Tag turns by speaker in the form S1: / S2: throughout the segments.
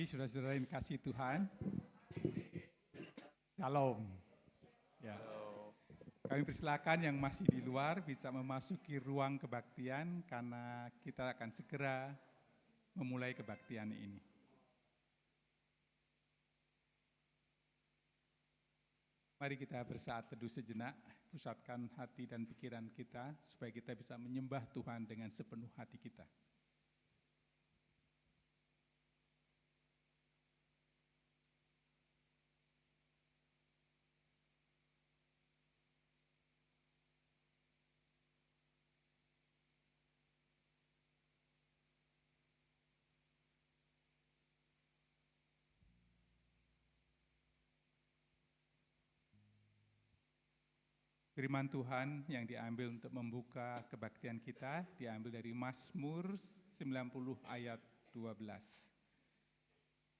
S1: Saudara-saudara yang kasih Tuhan, Shalom. Ya. Kami persilakan yang masih di luar bisa memasuki ruang kebaktian karena kita akan segera memulai kebaktian ini. Mari kita bersaat teduh sejenak, pusatkan hati dan pikiran kita supaya kita bisa menyembah Tuhan dengan sepenuh hati kita. Firman Tuhan yang diambil untuk membuka kebaktian kita diambil dari Mazmur 90 ayat 12.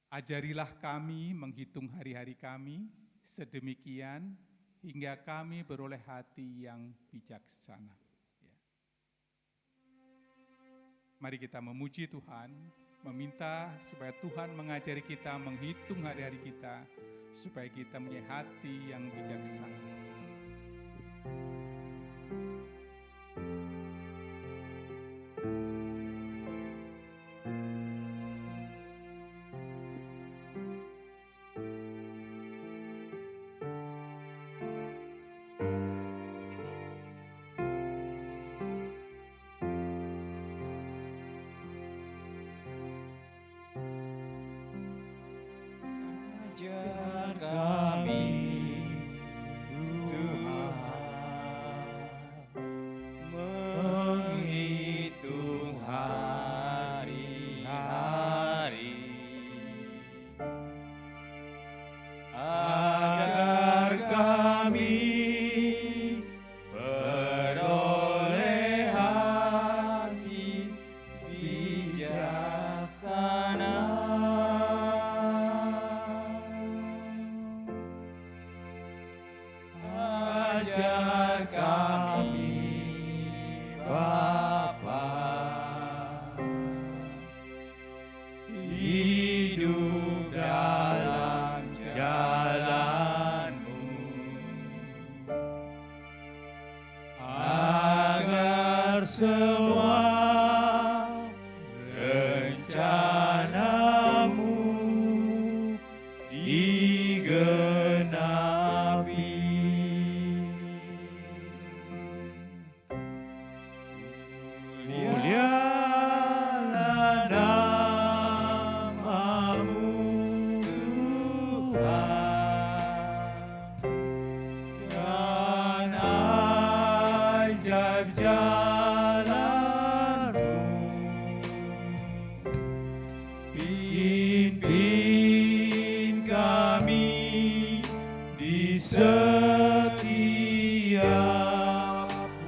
S1: Ajarilah kami menghitung hari-hari kami sedemikian hingga kami beroleh hati yang bijaksana. Ya. Mari kita memuji Tuhan, meminta supaya Tuhan mengajari kita menghitung hari-hari kita supaya kita punya hati yang bijaksana.
S2: Ajar kami Tuhan menghitung hari-hari agar kami beroleh hati bijaksana. Ajar kami Bapa hidup dalam jalan-Mu agar semua rencana-Mu digenapi. Mulialah nama-Mu Tuhan, dan ajaib jalan-Mu. Pimpin kami di setiap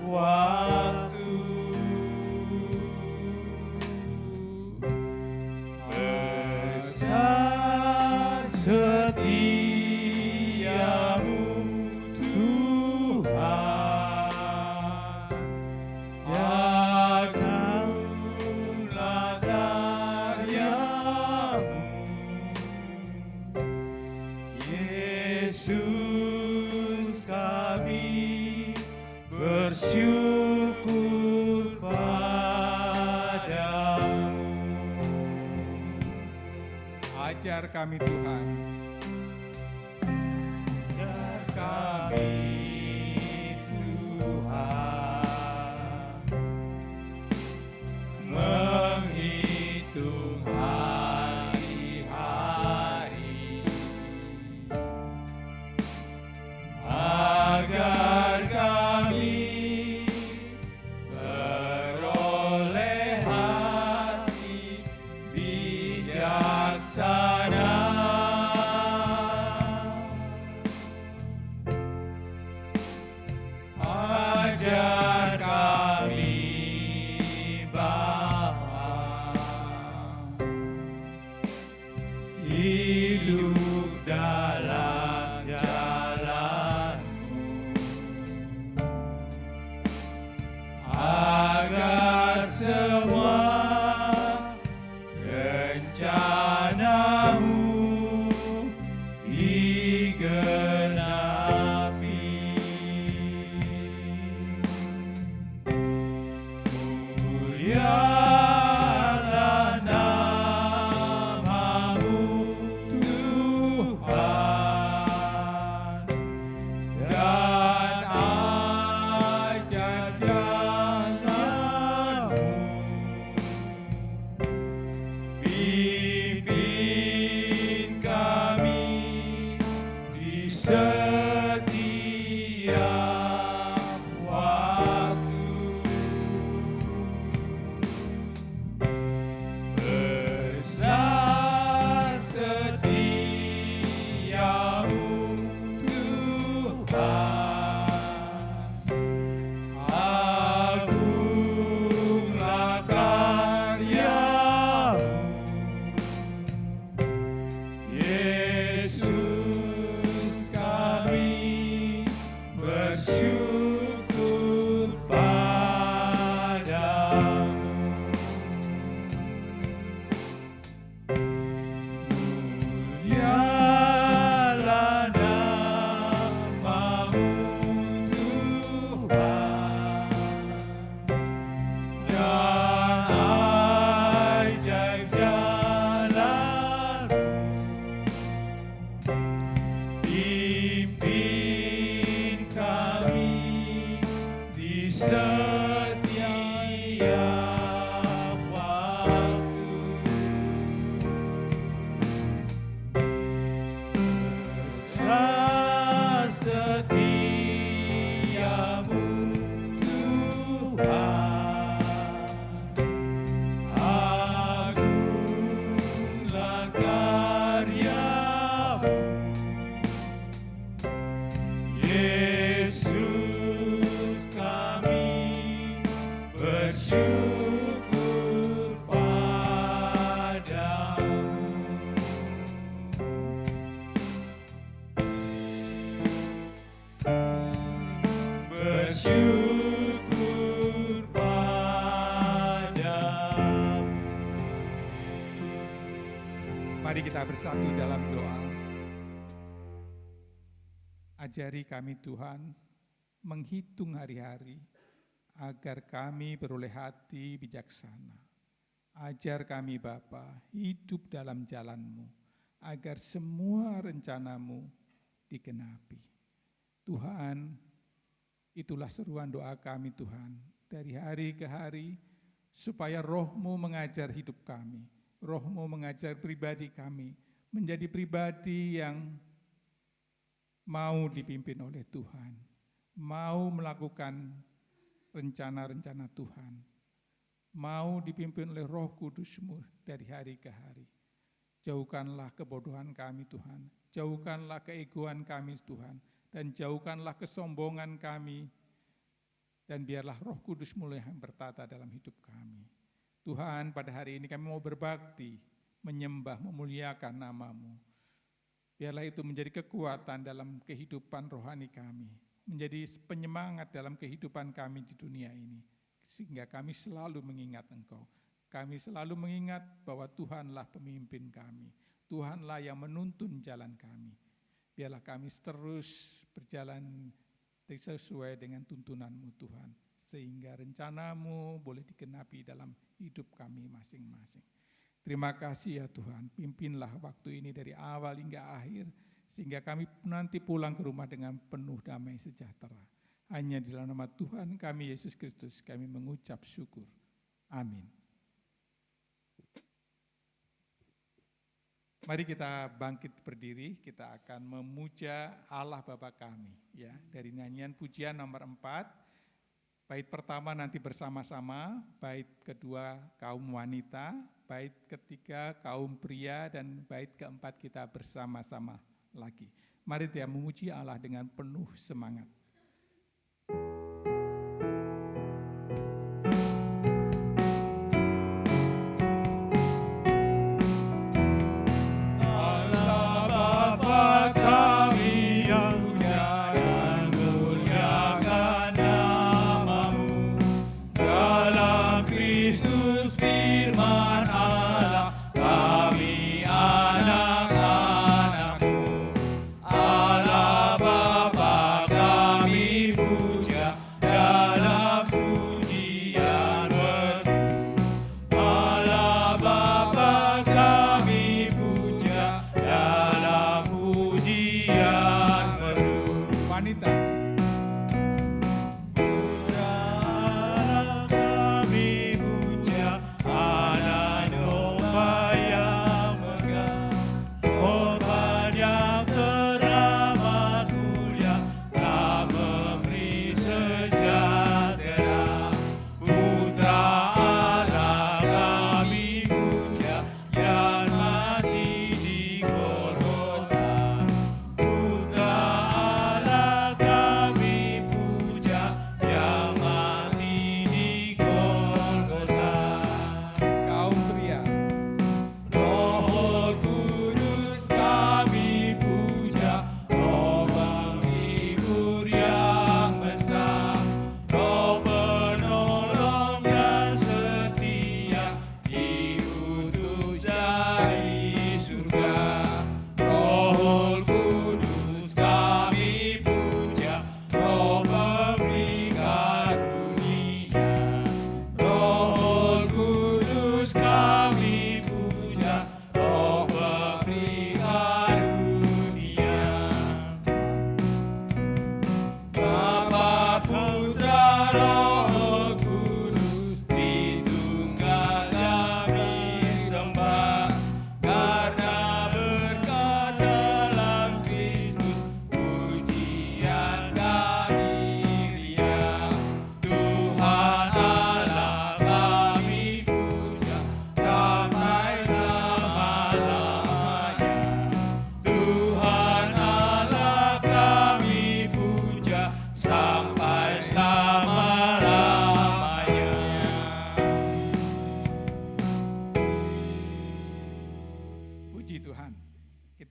S2: waktu. Besar setia-Mu Tuhan, jagalah karya-Mu. Yesus, kami bersyukur padamu.
S1: Ajar kami Tuhan,
S2: Ajar kami Tuhan menghitung hari-hari agar kami beroleh hati bijaksana. Ajar kami Bapa hidup dalam jalan-Mu agar semua rencana
S1: Mari kita bersatu dalam doa. Ajari kami Tuhan menghitung hari-hari agar kami beroleh hati bijaksana. Ajar kami Bapa hidup dalam jalan-Mu agar semua rencana-Mu digenapi. Tuhan, itulah seruan doa kami Tuhan dari hari ke hari supaya Roh-Mu mengajar hidup kami. Roh-Mu mengajar pribadi kami menjadi pribadi yang mau dipimpin oleh Tuhan, mau melakukan rencana-rencana Tuhan, mau dipimpin oleh Roh Kudus-Mu dari hari ke hari. Jauhkanlah kebodohan kami Tuhan, jauhkanlah keegoan kami Tuhan, dan jauhkanlah kesombongan kami, dan biarlah Roh Kudus mulai bertata dalam hidup kami. Tuhan, pada hari ini kami mau berbakti, menyembah, memuliakan nama-Mu. Biarlah itu menjadi kekuatan dalam kehidupan rohani kami, menjadi penyemangat dalam kehidupan kami di dunia ini, sehingga kami selalu mengingat Engkau. Kami selalu mengingat bahwa Tuhanlah pemimpin kami, Tuhanlah yang menuntun jalan kami. Biarlah kami terus berjalan sesuai dengan tuntunan-Mu Tuhan, sehingga rencana-Mu boleh digenapi dalam hidup kami masing-masing. Terima kasih ya Tuhan, pimpinlah waktu ini dari awal hingga akhir, sehingga kami nanti pulang ke rumah dengan penuh damai sejahtera. Hanya di dalam nama Tuhan kami, Yesus Kristus, kami mengucap syukur. Amin. Mari kita bangkit berdiri, kita akan memuja Allah Bapa kami. Ya, dari nyanyian pujian nomor 4, bait pertama nanti bersama-sama, bait kedua kaum wanita, bait ketiga kaum pria, dan bait keempat kita bersama-sama lagi. Mari kita memuji Allah dengan penuh semangat.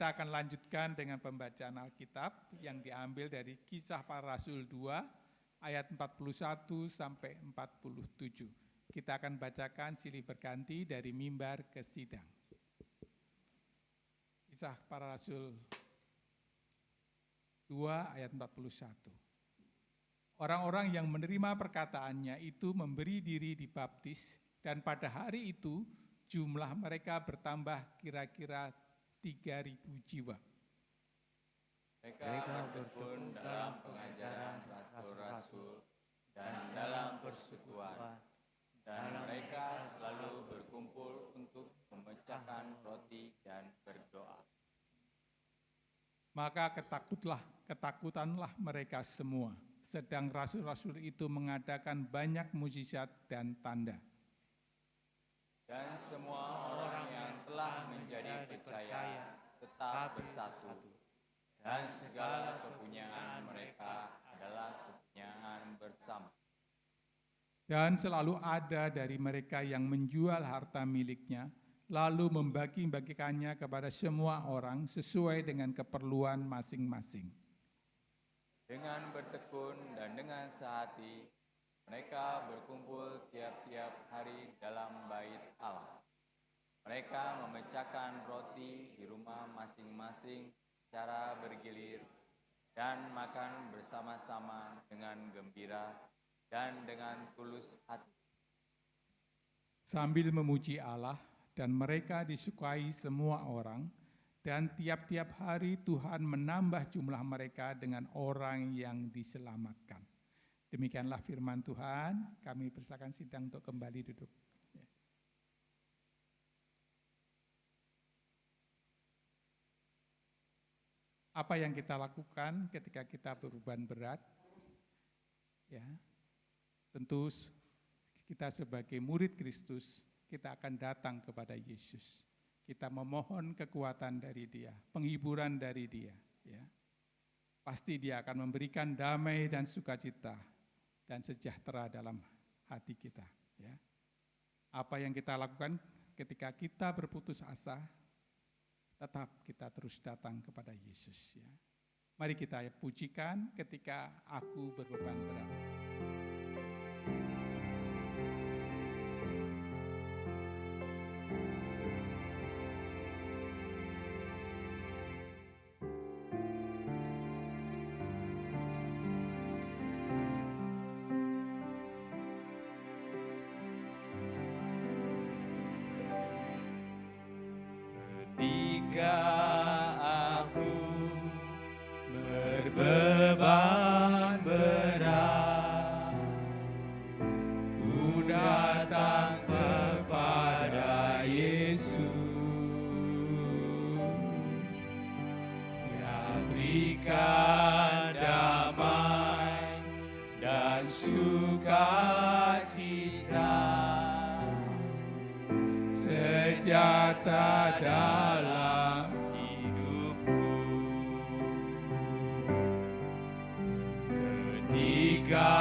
S1: Kita akan lanjutkan dengan pembacaan Alkitab yang diambil dari Kisah Para Rasul 2 ayat 41 sampai 47. Kita akan bacakan silih berganti dari mimbar ke sidang. Kisah Para Rasul 2 ayat 41. Orang-orang yang menerima perkataannya itu memberi diri dibaptis, dan pada hari itu jumlah mereka bertambah kira-kira 3.000 jiwa.
S2: Mereka bertekun dalam pengajaran rasul-rasul dan dalam persekutuan, dan mereka selalu berkumpul untuk memecahkan roti dan berdoa.
S1: Maka ketakutanlah mereka semua, sedang rasul-rasul itu mengadakan banyak mukjizat dan tanda.
S2: Dan semua orang yang telah menjadi percaya tetap bersatu, dan segala kepunyaan mereka adalah kepunyaan bersama.
S1: Dan selalu ada dari mereka yang menjual harta miliknya, lalu membagi-bagikannya kepada semua orang sesuai dengan keperluan masing-masing.
S2: Dengan bertekun dan dengan sehati, mereka berkumpul tiap-tiap hari dalam bait Allah. Mereka memecahkan roti di rumah masing-masing secara bergilir dan makan bersama-sama dengan gembira dan dengan tulus hati.
S1: Sambil memuji Allah, dan mereka disukai semua orang, dan tiap-tiap hari Tuhan menambah jumlah mereka dengan orang yang diselamatkan. Demikianlah firman Tuhan. Kami persilakan sidang untuk kembali duduk. Apa yang kita lakukan ketika kita beban berat? Ya, tentu kita sebagai murid Kristus, kita akan datang kepada Yesus. Kita memohon kekuatan dari Dia, penghiburan dari Dia. Ya. Pasti Dia akan memberikan damai dan sukacita dan sejahtera dalam hati kita. Ya. Apa yang kita lakukan ketika kita berputus asa, tetap kita terus datang kepada Yesus. Ya. Mari kita pujikan ketika aku berbeban berat.
S2: Ketika aku berbeban berat, ku datang kepada Yesus. Dia berikan damai dan sukacita, sejahtera dalam hidupku. Ketika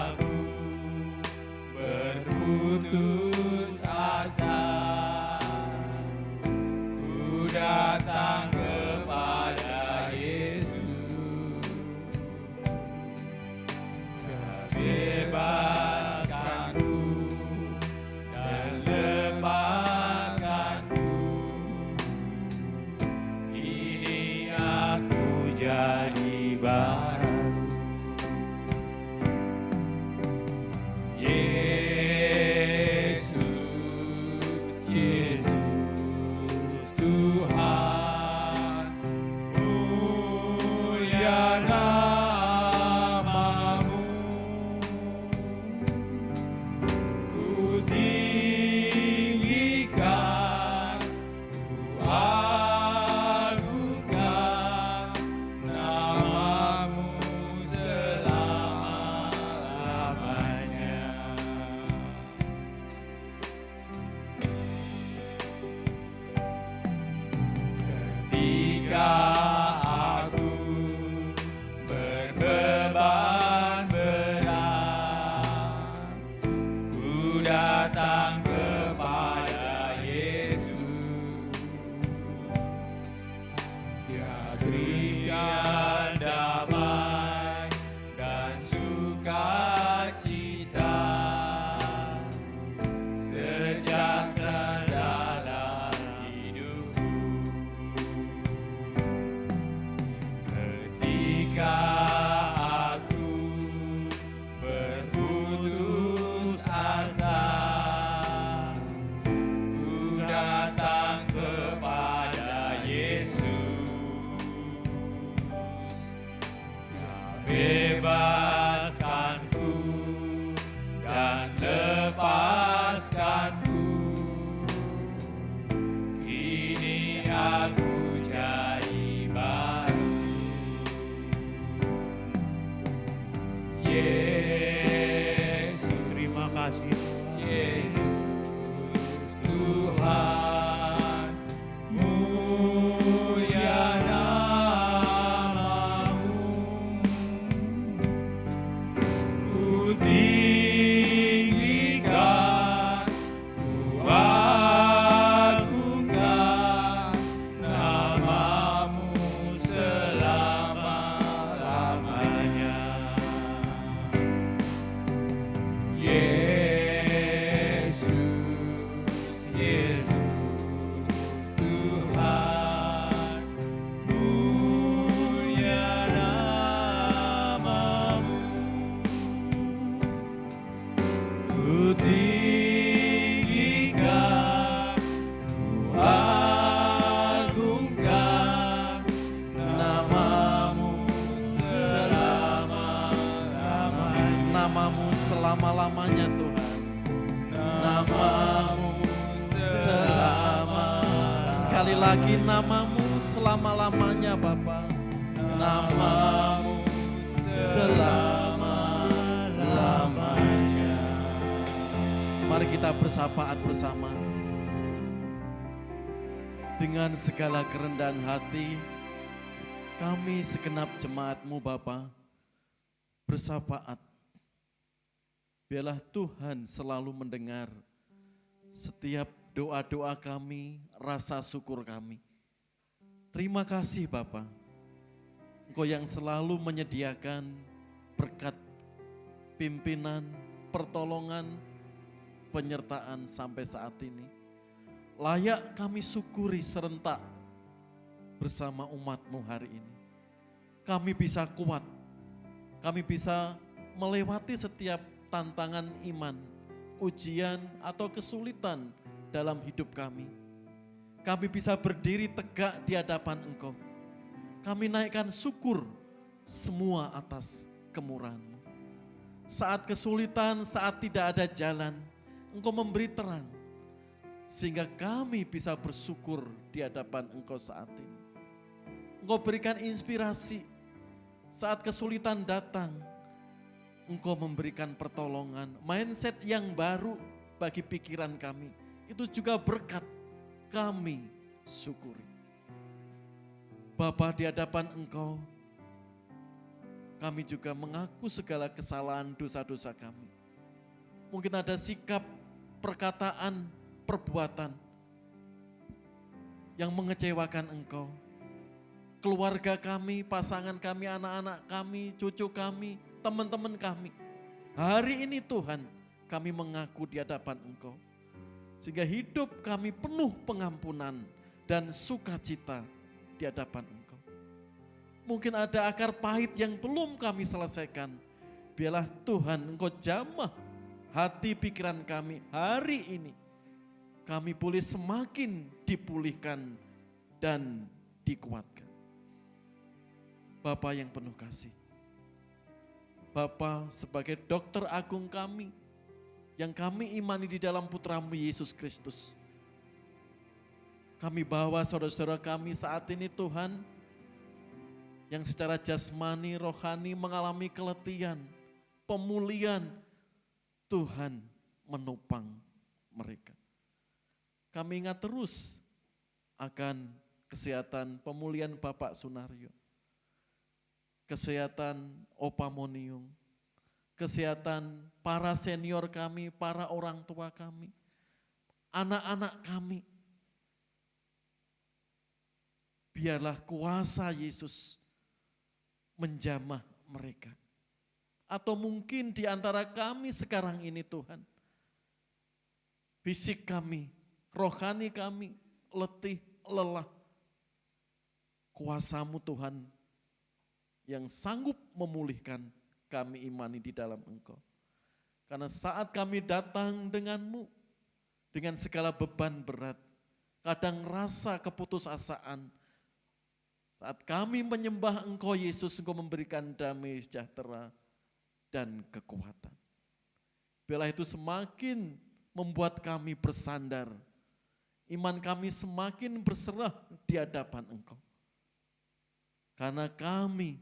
S2: aku berputus asa, ku datang kepada Yesus. Bebaskanku dan lepaskanku, ini aku jadi baru. Yesus, Yesus Tuhan, mulia namamu. Ku tinggikan, ku agungkan namamu.
S3: selama-lamanya Tuhan. Namamu selamat. Sekali lagi namamu selama-lamanya Bapa. Namamu selama-lamanya. Mari kita bersapaat bersama. Dengan segala kerendahan hati, kami segenap jemaat-Mu Bapa bersapaat. Biarlah Tuhan selalu mendengar setiap doa-doa kami, rasa syukur kami. Terima kasih Bapa, Engkau yang selalu menyediakan berkat pimpinan, pertolongan, penyertaan sampai saat ini. Layak kami syukuri serentak bersama umat-Mu hari ini. Kami bisa kuat, kami bisa melewati setiap tantangan iman, ujian atau kesulitan dalam hidup kami. Kami bisa berdiri tegak di hadapan Engkau. Kami naikkan syukur semua atas kemurahan-Mu. Saat kesulitan, saat tidak ada jalan, Engkau memberi terang. Sehingga kami bisa bersyukur di hadapan Engkau saat ini. Engkau berikan inspirasi saat kesulitan datang. Engkau memberikan pertolongan, mindset yang baru bagi pikiran kami. Itu juga berkat kami syukuri. Bapa, di hadapan Engkau, kami juga mengaku segala kesalahan dosa-dosa kami. Mungkin ada sikap, perkataan, perbuatan yang mengecewakan Engkau. Keluarga kami, pasangan kami, anak-anak kami, cucu kami, teman-teman kami. Hari ini Tuhan, kami mengaku di hadapan Engkau. Sehingga hidup kami penuh pengampunan dan sukacita di hadapan Engkau. Mungkin ada akar pahit yang belum kami selesaikan. Biarlah Tuhan Engkau jamah hati pikiran kami hari ini. Kami boleh semakin dipulihkan dan dikuatkan. Bapa yang penuh kasih. Bapa sebagai dokter agung kami, yang kami imani di dalam Putra-Mu Yesus Kristus. Kami bawa saudara-saudara kami saat ini Tuhan, yang secara jasmani, rohani mengalami keletihan, pemulihan. Tuhan menopang mereka. Kami ingat terus akan kesehatan pemulihan Bapak Sunaryo, kesehatan Opa Moniung, kesehatan para senior kami, para orang tua kami, anak-anak kami. Biarlah kuasa Yesus menjamah mereka. Atau mungkin di antara kami sekarang ini Tuhan, fisik kami, rohani kami, letih, lelah. Kuasa-Mu Tuhan yang sanggup memulihkan kami imani di dalam Engkau. Karena saat kami datang dengan-Mu, dengan segala beban berat, kadang rasa keputusasaan, saat kami menyembah Engkau Yesus, Engkau memberikan damai sejahtera dan kekuatan. Biarlah itu semakin membuat kami bersandar. Iman kami semakin berserah di hadapan Engkau. Karena kami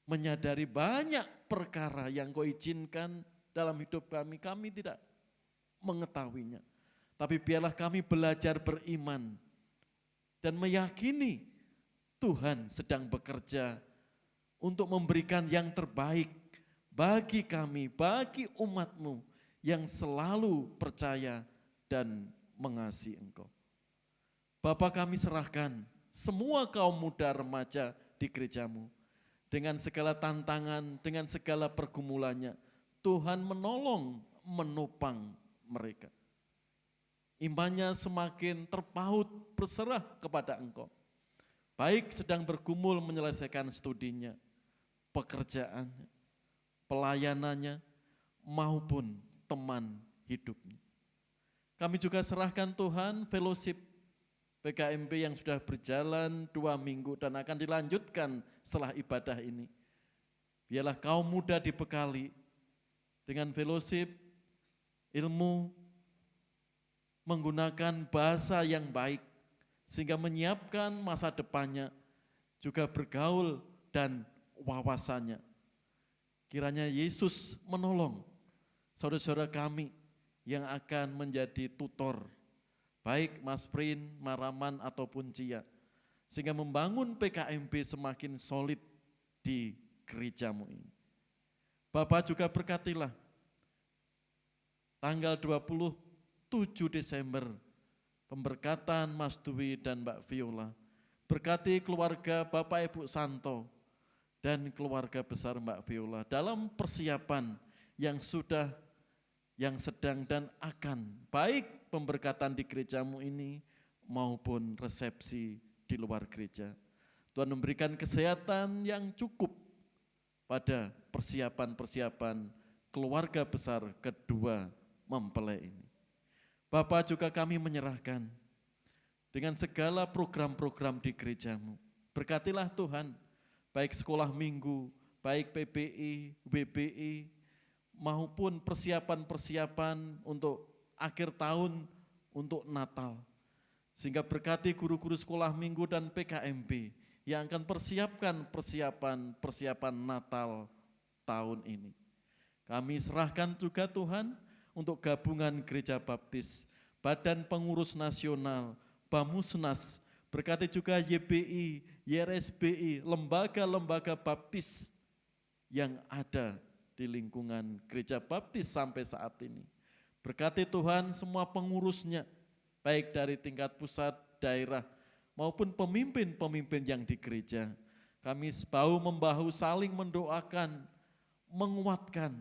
S3: menyadari banyak perkara yang Kau izinkan dalam hidup kami. Kami tidak mengetahuinya. Tapi biarlah kami belajar beriman dan meyakini Tuhan sedang bekerja untuk memberikan yang terbaik bagi kami, bagi umat-Mu yang selalu percaya dan mengasihi Engkau. Bapa, kami serahkan semua kaum muda remaja di gereja-Mu. Dengan segala tantangan, dengan segala pergumulannya, Tuhan menolong, menopang mereka. Imannya semakin terpaut berserah kepada Engkau. Baik sedang bergumul menyelesaikan studinya, pekerjaannya, pelayanannya, maupun teman hidupnya. Kami juga serahkan Tuhan fellowship PKMP yang sudah berjalan 2 minggu dan akan dilanjutkan setelah ibadah ini. Biarlah kaum muda dibekali dengan fellowship, ilmu, menggunakan bahasa yang baik, sehingga menyiapkan masa depannya, juga bergaul dan wawasannya. Kiranya Yesus menolong saudara-saudara kami yang akan menjadi tutor, baik Mas Prin, Maraman ataupun Cia, sehingga membangun PKMB semakin solid di gerejamu ini. Bapak juga berkatilah tanggal 27 Desember, pemberkatan Mas Dwi dan Mbak Viola. Berkati keluarga Bapak Ibu Santo dan keluarga besar Mbak Viola dalam persiapan yang sudah, yang sedang dan akan, baik pemberkatan di gerejamu ini maupun resepsi di luar gereja. Tuhan memberikan kesehatan yang cukup pada persiapan-persiapan keluarga besar kedua mempelai ini. Bapak juga kami menyerahkan dengan segala program-program di gerejamu. Berkatilah Tuhan, baik sekolah minggu, baik PBI, WBI, maupun persiapan-persiapan untuk akhir tahun, untuk Natal. Sehingga berkati guru-guru sekolah minggu dan PKMB yang akan persiapkan persiapan Natal tahun ini. Kami serahkan juga Tuhan untuk gabungan Gereja Baptis, Badan Pengurus Nasional, Bamusnas, berkati juga YBI, YRSBI, lembaga-lembaga baptis yang ada di lingkungan Gereja Baptis sampai saat ini. Berkati Tuhan semua pengurusnya, baik dari tingkat pusat, daerah, maupun pemimpin-pemimpin yang di gereja. Kami bahu-membahu saling mendoakan, menguatkan,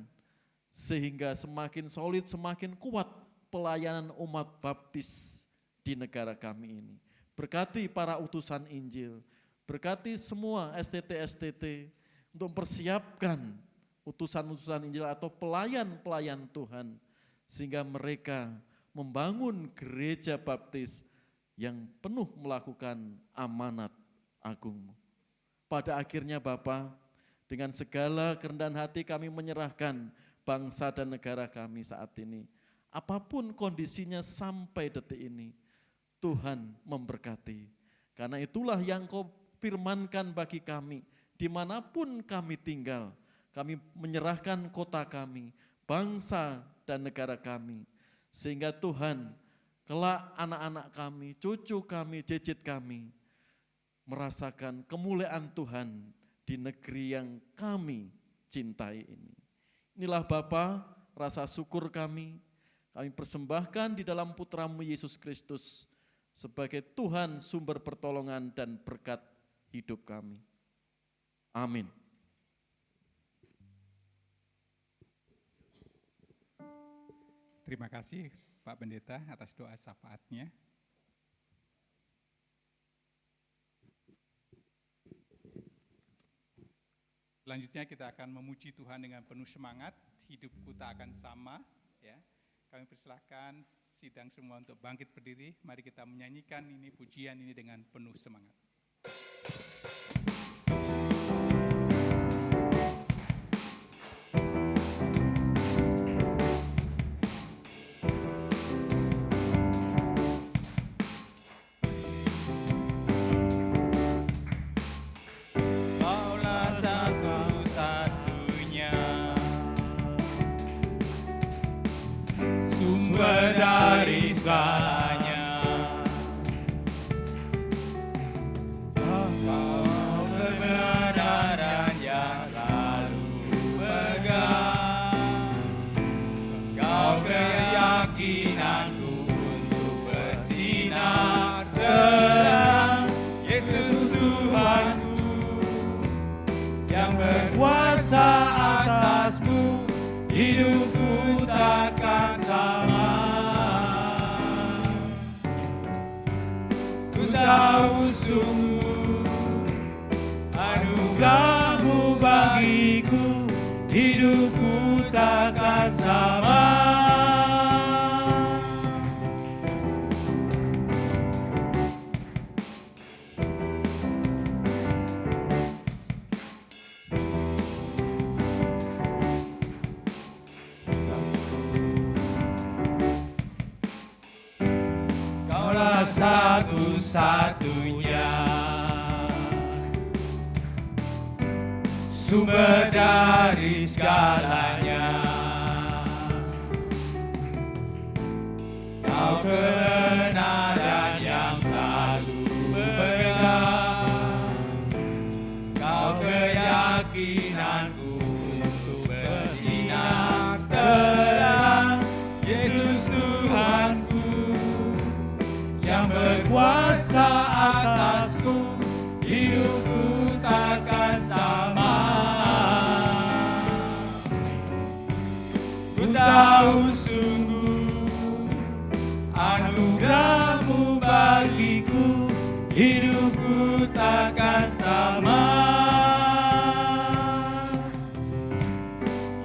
S3: sehingga semakin solid, semakin kuat pelayanan umat baptis di negara kami ini. Berkati para utusan Injil, berkati semua STT-STT untuk mempersiapkan utusan-utusan Injil atau pelayan-pelayan Tuhan, sehingga mereka membangun gereja baptis yang penuh melakukan amanat agungmu. Pada akhirnya Bapa, dengan segala kerendahan hati kami menyerahkan bangsa dan negara kami saat ini. Apapun kondisinya sampai detik ini, Tuhan memberkati. Karena itulah yang Kau firmankan bagi kami, dimanapun kami tinggal, kami menyerahkan kota kami, bangsa dan negara kami. Sehingga Tuhan, kelak anak-anak kami, cucu kami, cicit kami, merasakan kemuliaan Tuhan di negeri yang kami cintai ini. Inilah Bapa, rasa syukur kami persembahkan di dalam Putra-Mu Yesus Kristus sebagai Tuhan sumber pertolongan dan berkat hidup kami. Amin.
S1: Terima kasih Pak Pendeta atas doa syafaatnya. Selanjutnya kita akan memuji Tuhan dengan penuh semangat, hidupku tak akan sama. Ya, kami persilahkan sidang semua untuk bangkit berdiri. Mari kita menyanyikan ini pujian ini dengan penuh semangat.
S2: Dari segalanya, Kau kebenaran yang selalu pegang, Kau keyakinanku untuk bersinar terang. Yesus Tuhanku yang berkuasa atasku, hidupku takkan sama. Ku tahu sungguh anugerah-Mu bagiku, hidupku takkan sama. satu-satunya, sumber dari segalanya. Kau kebenaran yang selalu berpegang, Kau keyakinanku untuk bersinar terang. Yesus Tuhanku yang berkuasa atasku, hidupku takkan sama. Ku tahu sungguh anugerah-Mu bagiku, hidupku takkan sama.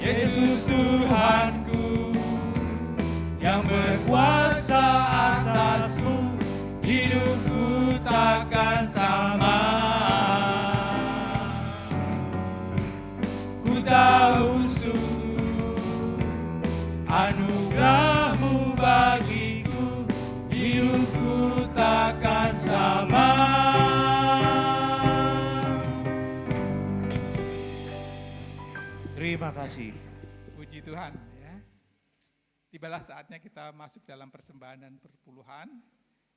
S2: Yesus Tuhanku yang berkuasa atasku, hidupku takkan sama. Ku tahu sungguh anugerah-Mu bagiku, hidupku takkan sama. Terima kasih.
S1: Puji Tuhan ya. Tibalah saatnya kita masuk dalam persembahan dan perpuluhan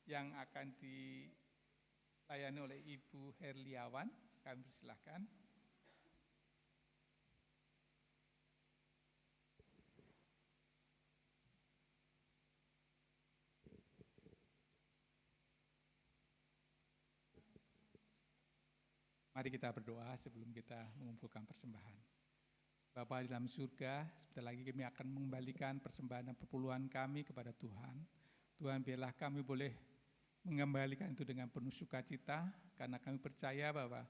S1: yang akan dilayani oleh Ibu Herliawan. Kami persilahkan. Mari kita berdoa sebelum kita mengumpulkan persembahan. Bapa di dalam surga, sebentar lagi kami akan mengembalikan persembahan dan perpuluhan kami kepada Tuhan. Tuhan, biarlah kami boleh mengembalikan itu dengan penuh sukacita, karena kami percaya bahwa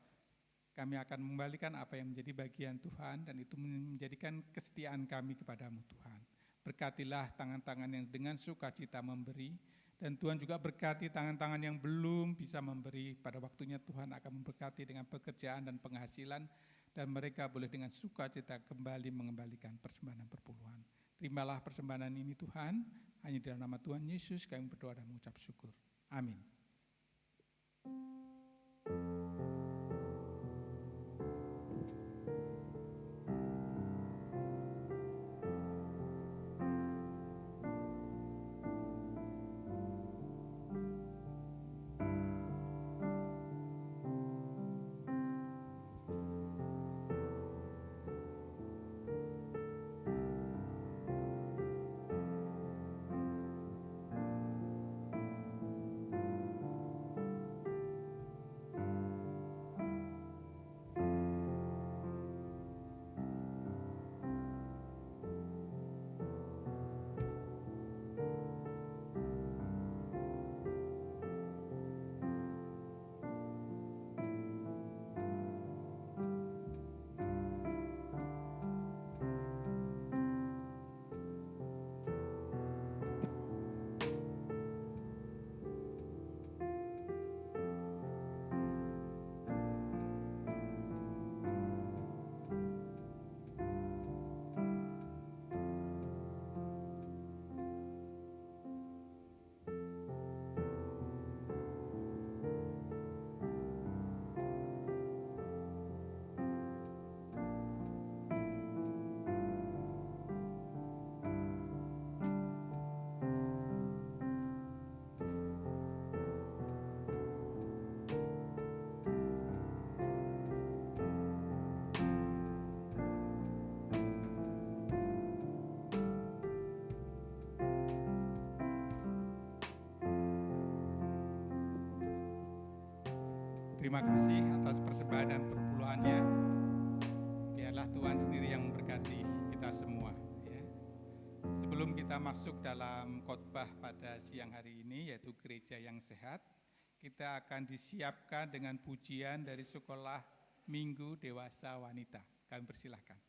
S1: kami akan mengembalikan apa yang menjadi bagian Tuhan, dan itu menjadikan kesetiaan kami kepadamu Tuhan. Berkatilah tangan-tangan yang dengan sukacita memberi, dan Tuhan juga berkati tangan-tangan yang belum bisa memberi. Pada waktunya Tuhan akan memberkati dengan pekerjaan dan penghasilan, dan mereka boleh dengan sukacita kembali mengembalikan persembahan dan perpuluhan. Terimalah persembahan ini Tuhan, hanya dalam nama Tuhan Yesus kami berdoa dan mengucap syukur. Amin. Terima kasih atas persembahan dan perpuluhannya. Biarlah Tuhan sendiri yang memberkati kita semua. Ya. Sebelum kita masuk dalam khotbah pada siang hari ini, yaitu gereja yang sehat, kita akan disiapkan dengan pujian dari sekolah Minggu Dewasa Wanita. Kami persilahkan.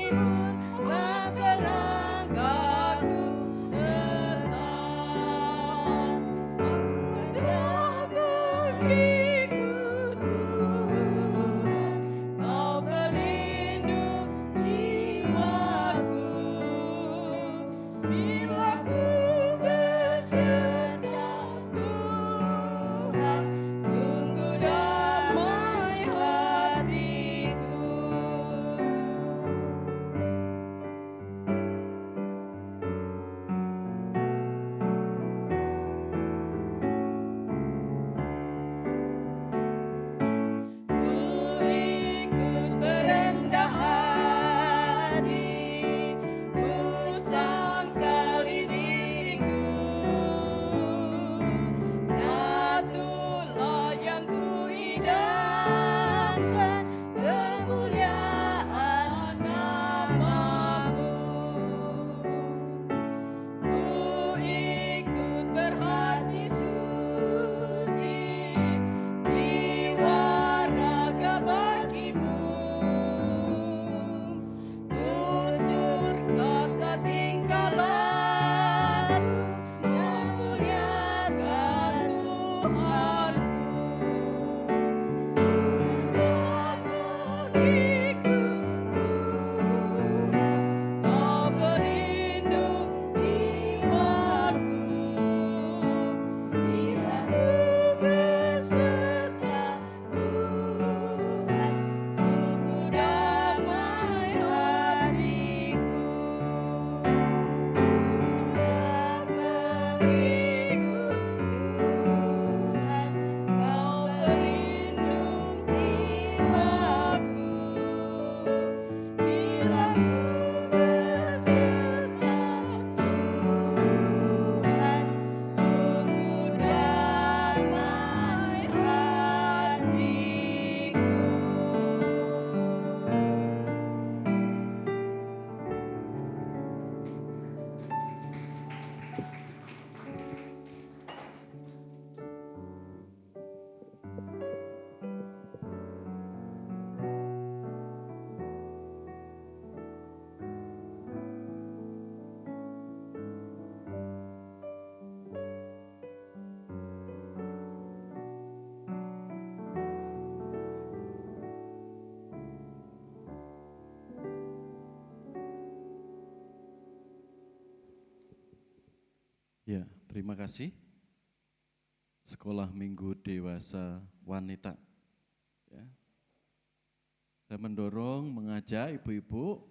S4: timur, maka langkahku tetap menghadap negeriku Tuhan. Kau pelindung jiwaku, bila ku beserta Tuhan, sungguh damai hatiku. Ku ikut berendah hati, ku sangkali diriku, satulah yang ku idamkan, kemuliaan nama-Mu. Ku ikut berhati suci, jiwa raga bagimu, tutur kata tingkah laku, memuliakan Tuhanku. Menghadap negeriku Tuhan, Kau pelindung jiwaku, bila ku beserta Tuhan, sungguh damai hatiku. Hendak mengikut Tuhan, Kau pelindung jiwaku, bila ku beserta Tuhan, sungguh damai
S3: Ya, terima kasih. Sekolah Minggu Dewasa Wanita. Ya. Saya mendorong, mengajak ibu-ibu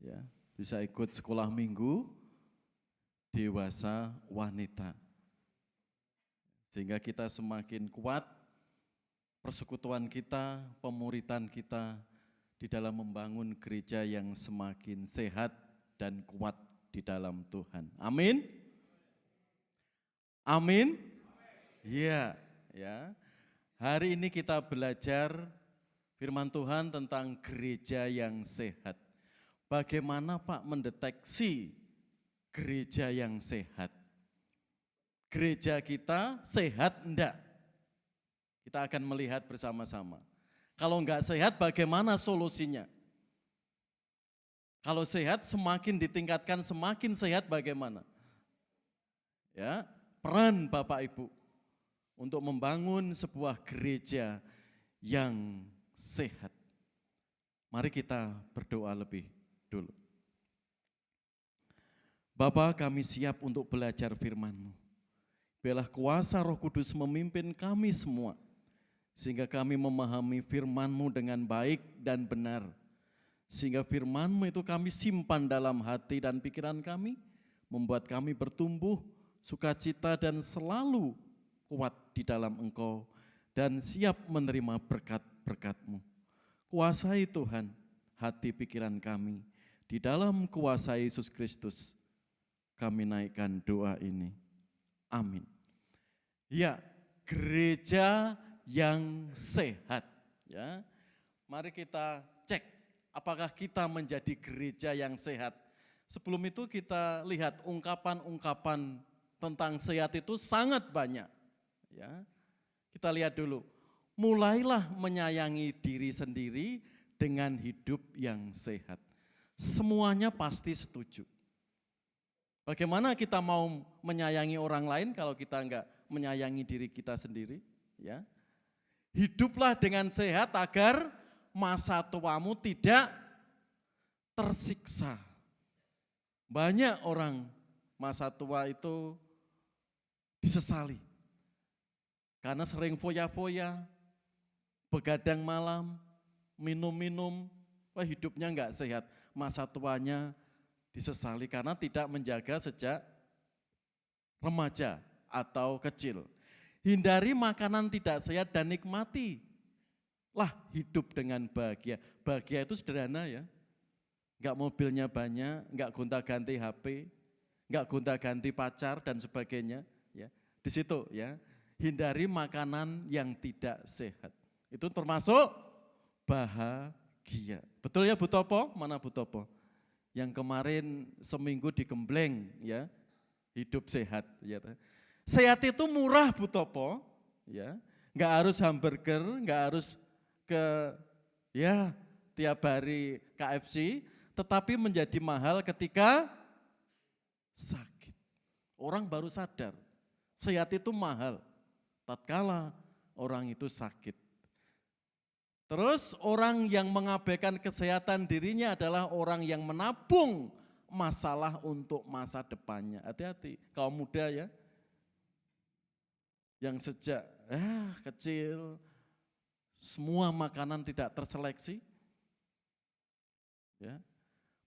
S3: ya, bisa ikut sekolah minggu Dewasa Wanita. Sehingga kita semakin kuat persekutuan kita, pemuritan kita di dalam membangun gereja yang semakin sehat dan kuat di dalam Tuhan. Amin. Amin. Iya, ya. Hari ini kita belajar firman Tuhan tentang gereja yang sehat. Bagaimana Pak mendeteksi gereja yang sehat? Gereja kita sehat enggak? Kita akan melihat bersama-sama. Kalau enggak sehat bagaimana solusinya? Kalau sehat semakin ditingkatkan, semakin sehat bagaimana? Ya, peran Bapak Ibu untuk membangun sebuah gereja yang sehat. Mari kita berdoa lebih dulu. Bapa, kami siap untuk belajar firman-Mu. Biarlah kuasa Roh Kudus memimpin kami semua, sehingga kami memahami firman-Mu dengan baik dan benar. Sehingga firman-Mu itu kami simpan dalam hati dan pikiran kami, membuat kami bertumbuh, sukacita dan selalu kuat di dalam Engkau dan siap menerima berkat-berkat-Mu. Kuasai Tuhan hati pikiran kami, di dalam kuasa Yesus Kristus kami naikkan doa ini. Amin. Ya, gereja yang sehat. Ya, mari kita cek apakah kita menjadi gereja yang sehat. Sebelum itu kita lihat ungkapan-ungkapan tentang sehat itu sangat banyak. Ya, kita lihat dulu. Mulailah menyayangi diri sendiri dengan hidup yang sehat. semuanya pasti setuju. Bagaimana kita mau menyayangi orang lain kalau kita enggak menyayangi diri kita sendiri? Ya. Hiduplah dengan sehat agar masa tuamu tidak tersiksa. Banyak orang masa tua itu disesali. Karena sering foya-foya, begadang malam, minum-minum, hidupnya enggak sehat. Masa tuanya disesali karena tidak menjaga sejak remaja atau kecil. Hindari makanan tidak sehat dan nikmati lah hidup dengan bahagia. Bahagia itu sederhana ya. Enggak mobilnya banyak, enggak gonta-ganti HP, enggak gonta-ganti pacar dan sebagainya. Ya. Di situ ya, hindari makanan yang tidak sehat. Itu termasuk bahagia. Betul ya Bu Topo? Mana Bu Topo? Yang kemarin seminggu digembleng ya, hidup sehat. Ya. Sehat itu murah Bu Topo, ya, nggak harus hamburger, nggak harus ke ya tiap hari KFC, tetapi menjadi mahal ketika sakit. Orang baru sadar, sehat itu mahal, tatkala orang itu sakit. Terus orang yang mengabaikan kesehatan dirinya adalah orang yang menabung masalah untuk masa depannya. Hati-hati, kaum muda ya, yang sejak kecil semua makanan tidak terseleksi, ya,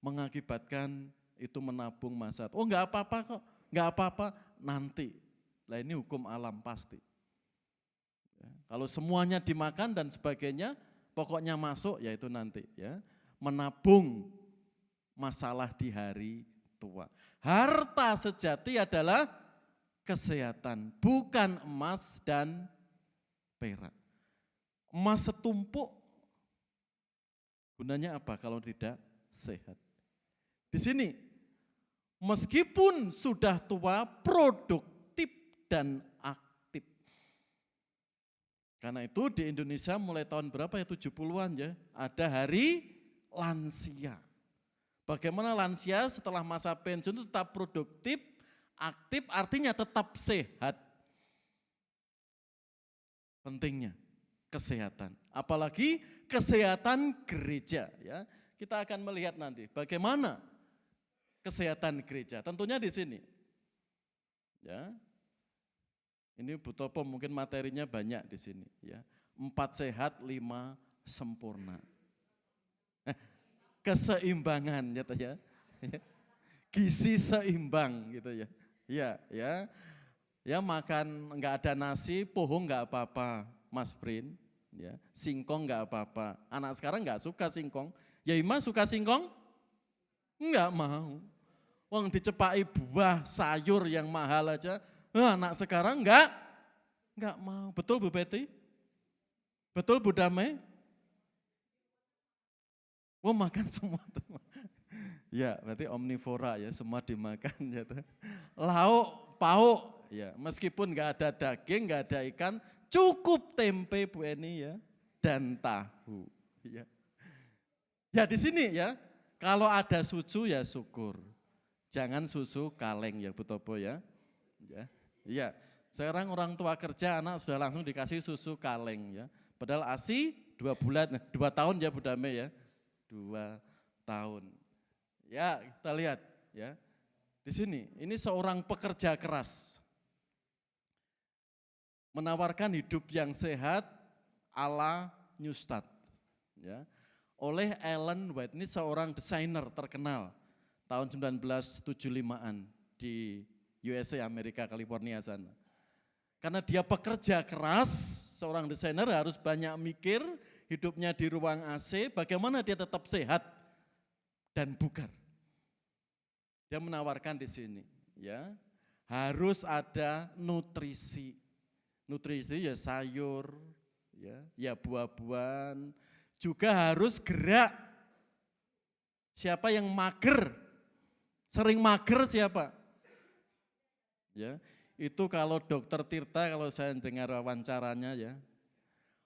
S3: mengakibatkan itu menabung masa. Oh enggak apa-apa kok, enggak apa-apa nanti. Lah ini hukum alam pasti. Ya, kalau semuanya dimakan dan sebagainya, pokoknya masuk yaitu nanti. Ya, menabung masalah di hari tua. Harta sejati adalah kesehatan, bukan emas dan perak. Emas setumpuk, gunanya apa kalau tidak sehat? Di sini, meskipun sudah tua, produktif dan aktif. Karena itu di Indonesia mulai tahun berapa ya, 70-an ya, ada hari lansia. Bagaimana lansia setelah masa pensiun itu tetap produktif, aktif, artinya tetap sehat. Pentingnya kesehatan, apalagi kesehatan gereja ya. Kita akan melihat nanti bagaimana kesehatan gereja. Tentunya di sini. Ya. Ini Bu Topo mungkin materinya banyak di sini ya. 4 sehat, 5 sempurna. Keseimbangan ya. Gizi seimbang gitu ya. Ya, ya makan enggak ada nasi, pohon enggak apa-apa, Mas Prin. Ya, singkong enggak apa-apa. Anak sekarang enggak suka singkong. Ya Ima suka singkong? Enggak mau. Wong dicepai buah, sayur yang mahal aja. Anak sekarang enggak mau. Betul Bu Betty? Betul Bu Damai? Wah makan semua tuh. Ya, berarti omnivora ya, semua dimakan ya. Lauk, pauk, ya, meskipun nggak ada daging, nggak ada ikan, cukup tempe Bu Eni ya, dan tahu. Ya, ya di sini ya, kalau ada susu ya syukur, jangan susu kaleng ya Bu Topo ya. Ya, sekarang orang tua kerja, anak sudah langsung dikasih susu kaleng ya. Padahal ASI 2 bulan, 2 tahun ya Bu Dame ya, 2 tahun. Ya, kita lihat ya. Di sini, ini seorang pekerja keras. Menawarkan hidup yang sehat ala Newstart. Ya. Oleh Ellen White, ini seorang desainer terkenal tahun 1975-an di USA, Amerika, California sana. Karena dia pekerja keras, seorang desainer harus banyak mikir, hidupnya di ruang AC, bagaimana dia tetap sehat dan bugar. Dia menawarkan di sini, ya harus ada nutrisi. Nutrisi ya sayur, ya buah-buahan, juga harus gerak. Siapa yang mager? Sering mager siapa? Ya, itu kalau Dokter Tirta, kalau saya dengar wawancaranya ya,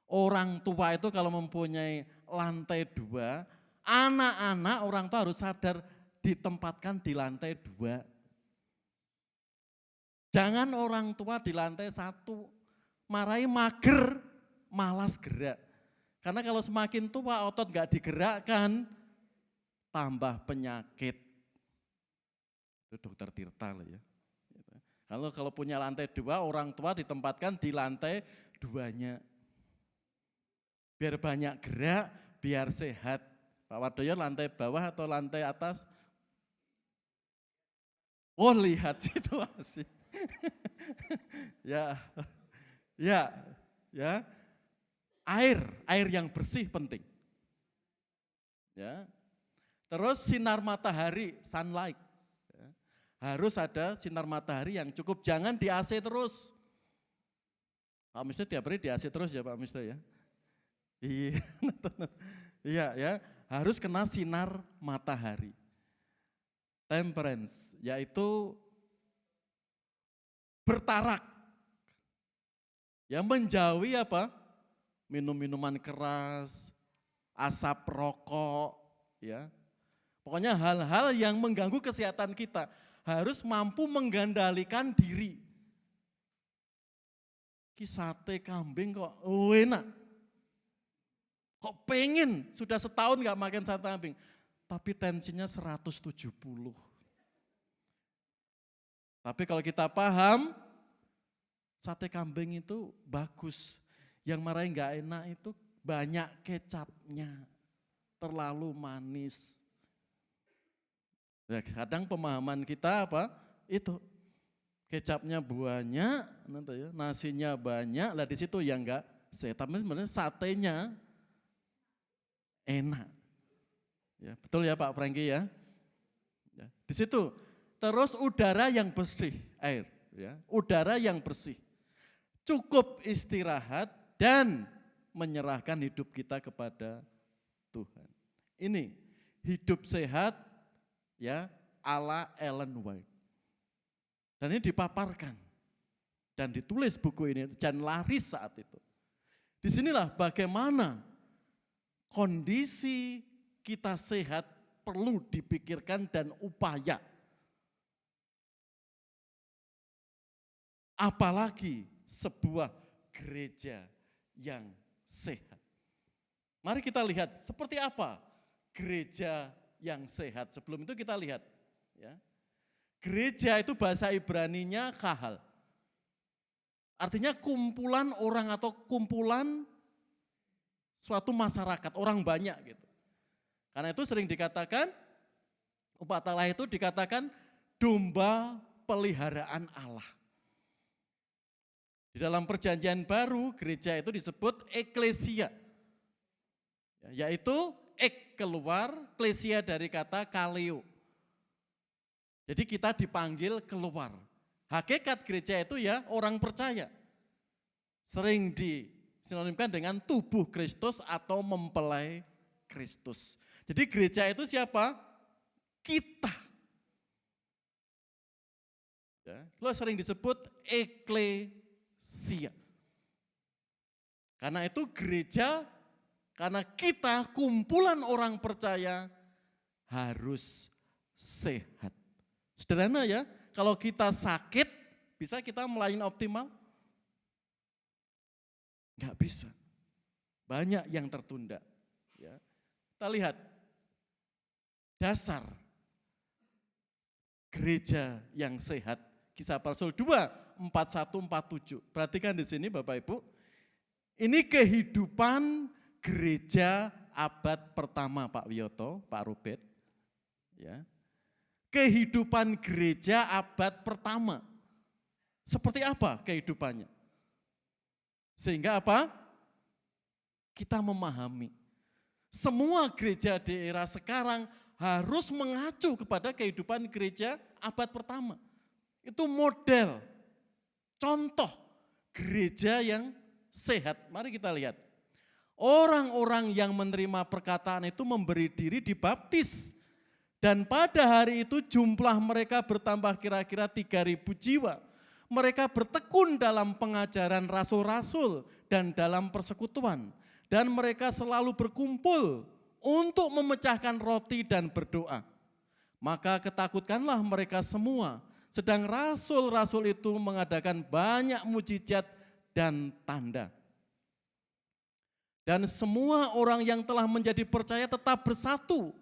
S3: orang tua itu kalau mempunyai lantai 2, Anak-anak orang tua harus sadar ditempatkan di lantai 2. Jangan orang tua di lantai 1, marahi mager, malas gerak. Karena kalau semakin tua otot gak digerakkan, tambah penyakit. Itu dokter Tirta loh ya. Kalau punya lantai 2, orang tua ditempatkan di lantai 2-nya. Biar banyak gerak, biar sehat. Pak Wardoyo lantai bawah atau lantai atas? Oh, lihat situasi. ya. Air yang bersih penting. Ya. Terus sinar matahari, sunlight. Ya. Harus ada sinar matahari yang cukup, jangan di AC terus. Pak Mister tiap hari di AC terus ya Pak Mister ya. Iya. Iya ya, harus kena sinar matahari. Temperance, yaitu bertarak. Ya, menjauhi apa? Minum-minuman keras, asap rokok, ya. Pokoknya hal-hal yang mengganggu kesehatan kita. Harus mampu mengendalikan diri. Sate kambing kok enak. Kok pengen, sudah setahun gak makan sate kambing. Tapi tensinya 170. Tapi kalau kita paham, sate kambing itu bagus. Yang marahin gak enak itu banyak kecapnya, terlalu manis. Ya, kadang pemahaman kita apa? Itu kecapnya banyak, nasinya banyak, lah di situ yang enggak sehat. Tapi sebenarnya satenya enak. Ya, betul ya Pak Franky ya? Ya, di situ. Terus udara yang bersih, air, ya, udara yang bersih. Cukup istirahat dan menyerahkan hidup kita kepada Tuhan. Ini hidup sehat ya ala Ellen White. Dan ini dipaparkan dan ditulis buku ini dan laris saat itu. Disinilah bagaimana kondisi kita sehat perlu dipikirkan dan upaya. Apalagi sebuah gereja yang sehat. Mari kita lihat seperti apa gereja yang sehat. Sebelum itu kita lihat. Ya. Gereja itu bahasa Ibraninya kahal. Artinya kumpulan orang atau kumpulan suatu masyarakat, orang banyak gitu. Karena itu sering dikatakan, umat Allah itu dikatakan domba peliharaan Allah. Di dalam perjanjian baru, gereja itu disebut eklesia. Yaitu keluar, klesia dari kata kaleo. Jadi kita dipanggil keluar. Hakikat gereja itu ya orang percaya. Sering disinonimkan dengan tubuh Kristus atau mempelai Kristus. Jadi gereja itu siapa? Kita. Ya, itu sering disebut eklesia. Karena itu gereja, karena kita kumpulan orang percaya harus sehat. Sederhana ya, kalau kita sakit, bisa kita melayani optimal? Enggak bisa. Banyak yang tertunda. Ya. Kita lihat dasar gereja yang sehat. Kisah Para Rasul 2, 41-47. Perhatikan di sini Bapak Ibu. Ini kehidupan gereja abad pertama Pak Wiyoto, Pak Robert. Ya. Kehidupan gereja abad pertama. Seperti apa kehidupannya? Sehingga apa? Kita memahami. Semua gereja di era sekarang harus mengacu kepada kehidupan gereja abad pertama. Itu model, contoh gereja yang sehat. Mari kita lihat. Orang-orang yang menerima perkataan itu memberi diri dibaptis. Dan pada hari itu jumlah mereka bertambah kira-kira 3.000 jiwa. Mereka bertekun dalam pengajaran rasul-rasul dan dalam persekutuan. Dan mereka selalu berkumpul untuk memecahkan roti dan berdoa. Maka ketakutkanlah mereka semua, sedang rasul-rasul itu mengadakan banyak mujizat dan tanda. Dan semua orang yang telah menjadi percaya tetap bersatu.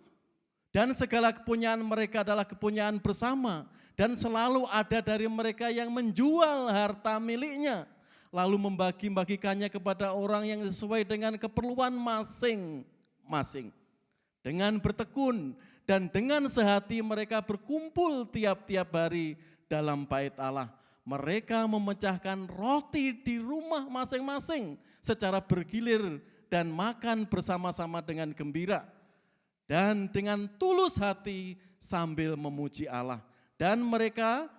S3: Dan segala kepunyaan mereka adalah kepunyaan bersama. Dan selalu ada dari mereka yang menjual harta miliknya, lalu membagi-bagikannya kepada orang yang sesuai dengan keperluan masing-masing. Dengan bertekun dan dengan sehati mereka berkumpul tiap-tiap hari dalam bait Allah. Mereka memecahkan roti di rumah masing-masing secara bergilir dan makan bersama-sama dengan gembira. Dan dengan tulus hati sambil memuji Allah. Dan mereka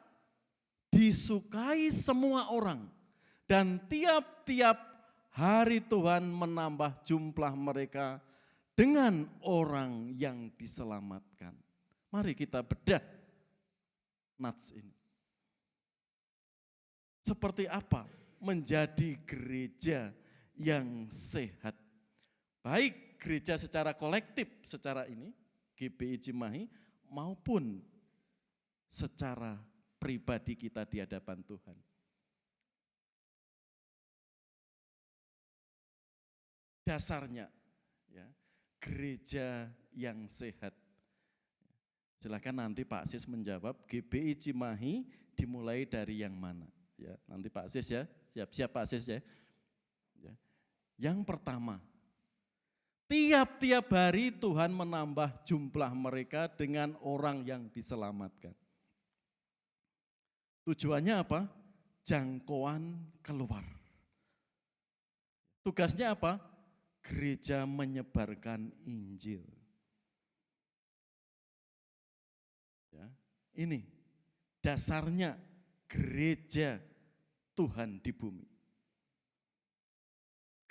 S3: disukai semua orang. Dan tiap-tiap hari Tuhan menambah jumlah mereka dengan orang yang diselamatkan. Mari kita bedah nats ini. Seperti apa menjadi gereja yang sehat? Baik gereja secara kolektif, secara ini, GBI Cimahi, maupun secara pribadi kita di hadapan Tuhan. Dasarnya, ya, gereja yang sehat. Silakan nanti Pak Sis menjawab, GBI Cimahi dimulai dari yang mana? Ya, nanti Pak Sis ya, siap-siap Pak Sis ya. Yang pertama, tiap-tiap hari Tuhan menambah jumlah mereka dengan orang yang diselamatkan. Tujuannya apa? Jangkauan keluar. Tugasnya apa? Gereja menyebarkan Injil. Ya, ini dasarnya gereja Tuhan di bumi.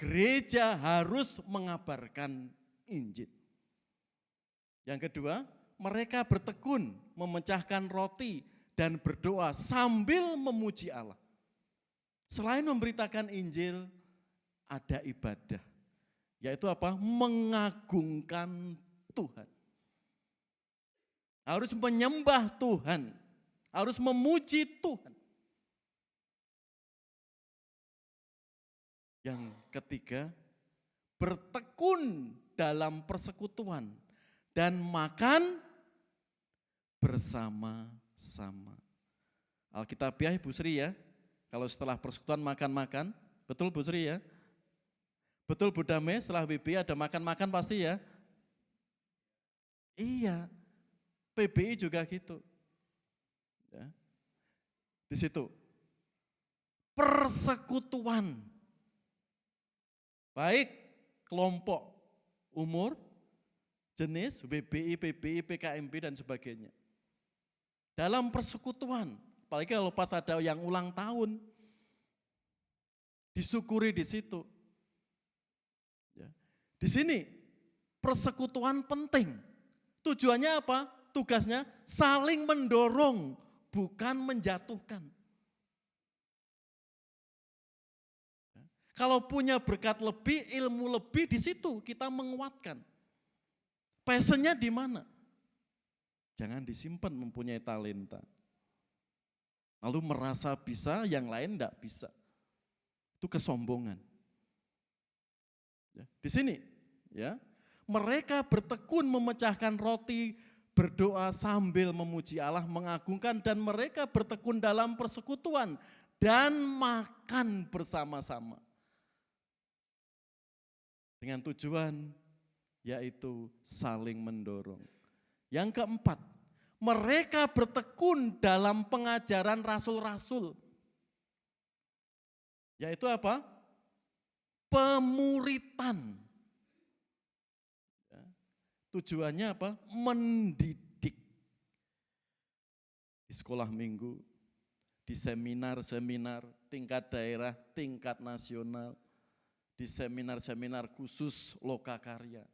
S3: Gereja harus mengabarkan Injil. Yang kedua, mereka bertekun memecahkan roti dan berdoa sambil memuji Allah. Selain memberitakan Injil, ada ibadah. Yaitu apa? Mengagungkan Tuhan. Harus menyembah Tuhan. Harus memuji Tuhan. Yang ketiga, bertekun dalam persekutuan dan makan bersama-sama. Alkitabiah Bu Sri ya, kalau setelah persekutuan makan-makan, betul Bu Sri ya? Betul Bu Dame, setelah WB ada makan-makan pasti ya? Iya, PBI juga gitu. Ya. Di situ, persekutuan. Baik kelompok umur, jenis, WBI, PBI, PKMB dan sebagainya. Dalam persekutuan, apalagi kalau pas ada yang ulang tahun, disyukuri di situ. Ya. Di sini persekutuan penting. Tujuannya apa? Tugasnya saling mendorong, bukan menjatuhkan. Kalau punya berkat lebih, ilmu lebih, di situ kita menguatkan. Passionnya di mana? Jangan disimpan mempunyai talenta. Lalu merasa bisa, yang lain enggak bisa. Itu kesombongan. Ya, di sini, ya, mereka bertekun memecahkan roti, berdoa sambil memuji Allah, mengagungkan, dan mereka bertekun dalam persekutuan dan makan bersama-sama. Dengan tujuan yaitu saling mendorong. Yang keempat, mereka bertekun dalam pengajaran rasul-rasul. Yaitu apa? Pemuritan. Ya. Tujuannya apa? Mendidik. Di sekolah minggu, di seminar-seminar tingkat daerah, tingkat nasional, di seminar-seminar khusus lokakarya,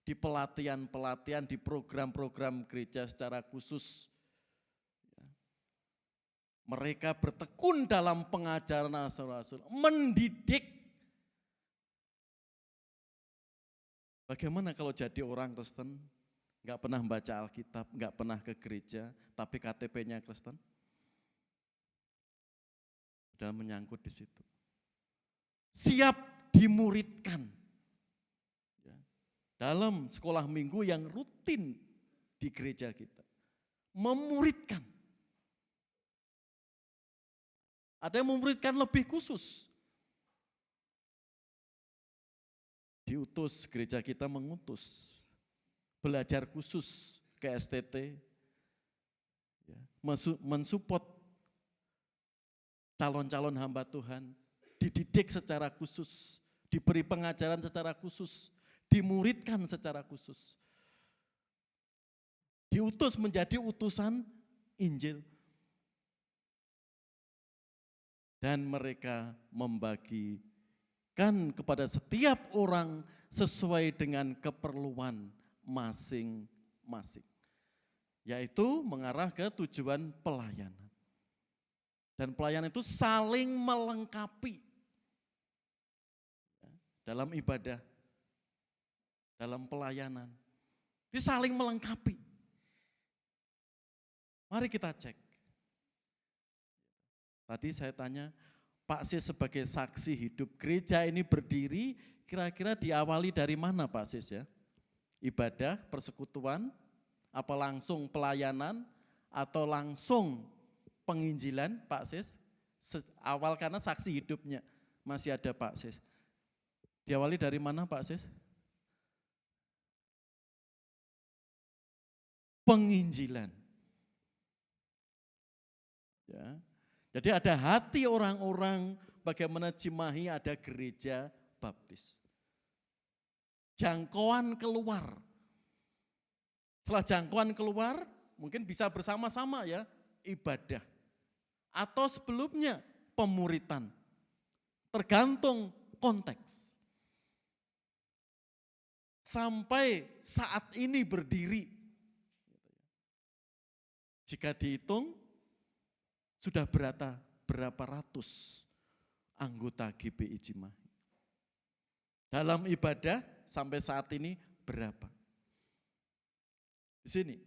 S3: di pelatihan-pelatihan, di program-program gereja secara khusus. Mereka bertekun dalam pengajaran rasul-rasul, mendidik. Bagaimana kalau jadi orang Kristen, nggak pernah baca Alkitab, nggak pernah ke gereja, tapi KTP-nya Kristen? Sudah menyangkut di situ. Siap dimuridkan. Ya. Dalam sekolah minggu yang rutin di gereja kita. Memuridkan. Ada yang memuridkan lebih khusus. Diutus, gereja kita mengutus. Belajar khusus ke STT. Ya, mensupport calon-calon hamba Tuhan. Dididik secara khusus. Diberi pengajaran secara khusus. Dimuridkan secara khusus. Diutus menjadi utusan Injil. Dan mereka membagikan kepada setiap orang sesuai dengan keperluan masing-masing. Yaitu mengarah ke tujuan pelayanan. Dan pelayanan itu saling melengkapi. Dalam ibadah, dalam pelayanan. Itu saling melengkapi. Mari kita cek. Tadi saya tanya, Pak Sis sebagai saksi hidup gereja ini berdiri, kira-kira diawali dari mana Pak Sis ya? Ibadah, persekutuan, apa langsung pelayanan, atau langsung penginjilan Pak Sis? Awal karena saksi hidupnya masih ada Pak Sis. Diawali dari mana Pak Sis? Penginjilan. Ya. Jadi ada hati orang-orang bagaimana Cimahi ada gereja baptis. Jangkauan keluar. Setelah jangkauan keluar, mungkin bisa bersama-sama ya, ibadah. Atau sebelumnya pemuritan. Tergantung konteks. Sampai saat ini berdiri. Jika dihitung, sudah berapa ratus anggota GBI Cimahi. Dalam ibadah sampai saat ini berapa? Di sini.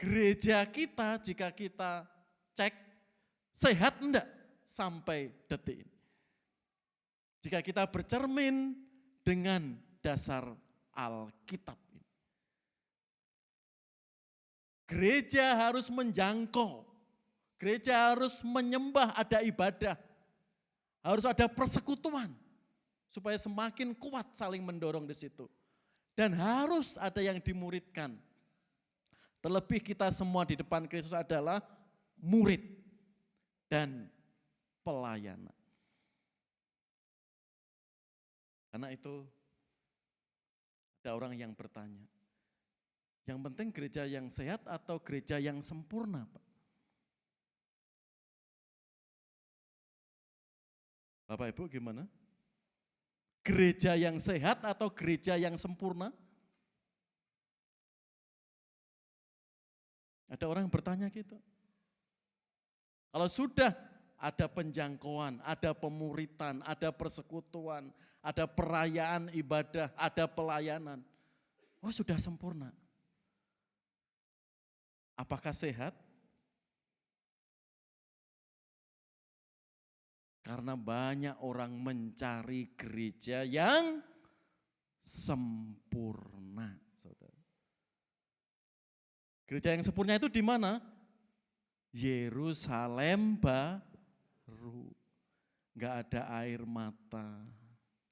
S3: Gereja kita jika kita cek sehat enggak sampai detik ini. Jika kita bercermin dengan dasar Alkitab. Gereja harus menjangkau, gereja harus menyembah, ada ibadah, harus ada persekutuan, supaya semakin kuat saling mendorong di situ. Dan harus ada yang dimuridkan. Terlebih kita semua di depan Kristus adalah murid dan pelayanan. Karena itu ada orang yang bertanya, yang penting gereja yang sehat atau gereja yang sempurna, Pak? Bapak Ibu gimana? Gereja yang sehat atau gereja yang sempurna? Ada orang yang bertanya gitu. Kalau sudah ada penjangkauan, ada pemuritan, ada persekutuan, ada perayaan ibadah, ada pelayanan. Oh sudah sempurna. Apakah sehat? Karena banyak orang mencari gereja yang sempurna. Saudara. Gereja yang sempurna itu di mana? Yerusalem baru. Enggak ada air mata.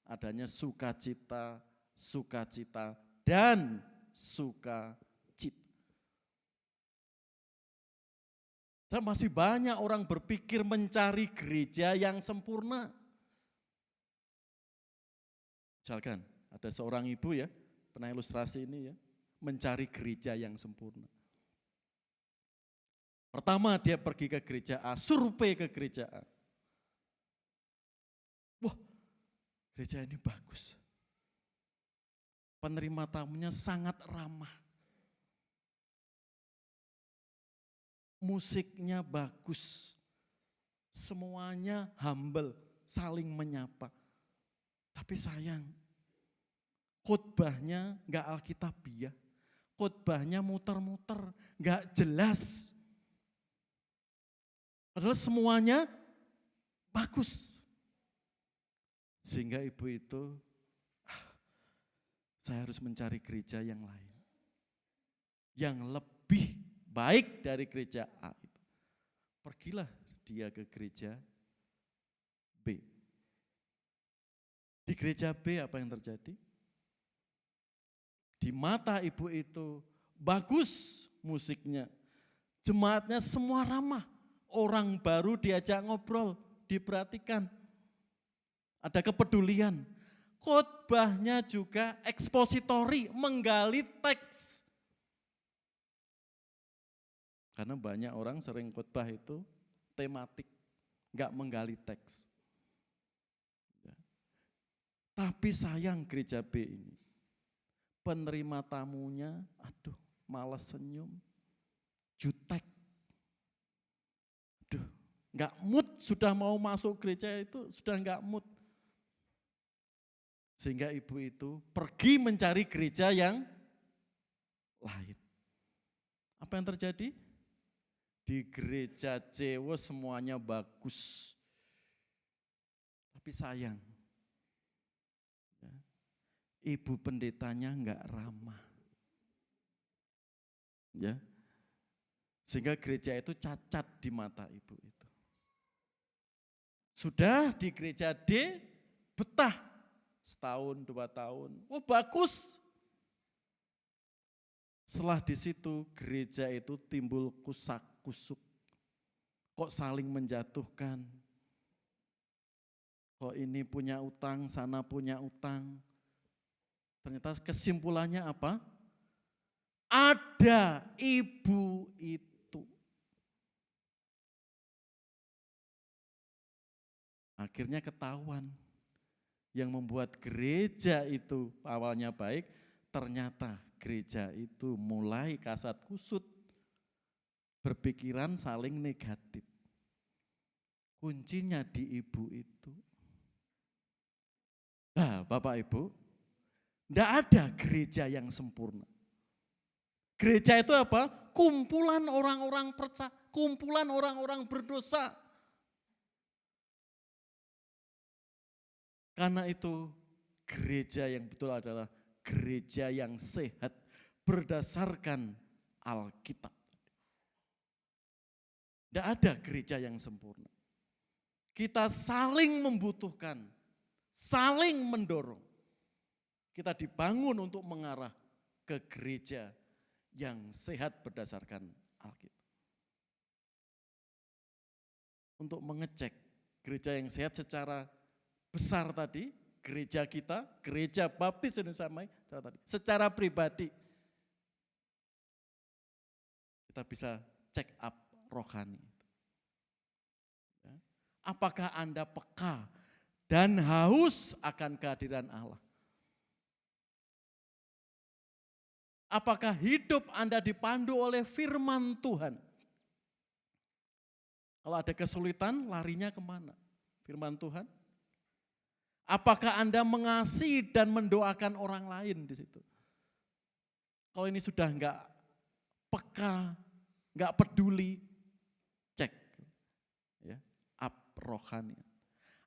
S3: Adanya sukacita, sukacita, dan sukacita. Dan masih banyak orang berpikir mencari gereja yang sempurna. Misalkan ada seorang ibu ya, pernah ilustrasi ini ya, mencari gereja yang sempurna. Pertama dia pergi ke gereja A, survei ke gereja A. Wah, gereja ini bagus. Penerima tamunya sangat ramah. Musiknya bagus, semuanya humble, saling menyapa. Tapi sayang, khotbahnya nggak alkitabiah, khotbahnya muter-muter, nggak jelas. Padahal semuanya bagus. Sehingga ibu itu, saya harus mencari gereja yang lain. Yang lebih baik dari gereja A itu. Pergilah dia ke gereja B. Di gereja B apa yang terjadi? Di mata ibu itu bagus musiknya. Jemaatnya semua ramah. Orang baru diajak ngobrol, diperhatikan. Ada kepedulian. Khotbahnya juga ekspositori, menggali teks. Karena banyak orang sering khotbah itu tematik, enggak menggali teks. Ya. Tapi sayang gereja B ini, penerima tamunya, aduh malas senyum, jutek. Aduh, enggak mood, sudah mau masuk gereja itu, sudah enggak mood. Sehingga ibu itu pergi mencari gereja yang lain. Apa yang terjadi? Di gereja C, semuanya bagus. Tapi sayang, ya, ibu pendetanya enggak ramah. Ya. Sehingga gereja itu cacat di mata ibu itu. Sudah di gereja D, betah. Setahun, 2 tahun, oh bagus. Setelah di situ gereja itu timbul kusak-kusuk. Kok saling menjatuhkan. Kok ini punya utang, sana punya utang. Ternyata kesimpulannya apa? Ada ibu itu. Akhirnya ketahuan. Yang membuat gereja itu awalnya baik, ternyata gereja itu mulai kasat kusut, berpikiran saling negatif. Kuncinya di ibu itu. Nah, Bapak Ibu, tidak ada gereja yang sempurna. Gereja itu apa? Kumpulan orang-orang percaya, kumpulan orang-orang berdosa. Karena itu gereja yang betul adalah gereja yang sehat berdasarkan Alkitab. Tidak ada gereja yang sempurna. Kita saling membutuhkan, saling mendorong. Kita dibangun untuk mengarah ke gereja yang sehat berdasarkan Alkitab. Untuk mengecek gereja yang sehat secara besar tadi, gereja kita, gereja Baptis Indonesia Damai, secara pribadi, kita bisa check up rohani. Apakah Anda peka dan haus akan kehadiran Allah? Apakah hidup Anda dipandu oleh firman Tuhan? Kalau ada kesulitan, larinya kemana? Firman Tuhan? Apakah Anda mengasihi dan mendoakan orang lain di situ? Kalau ini sudah enggak peka, enggak peduli, cek ya, up rohani.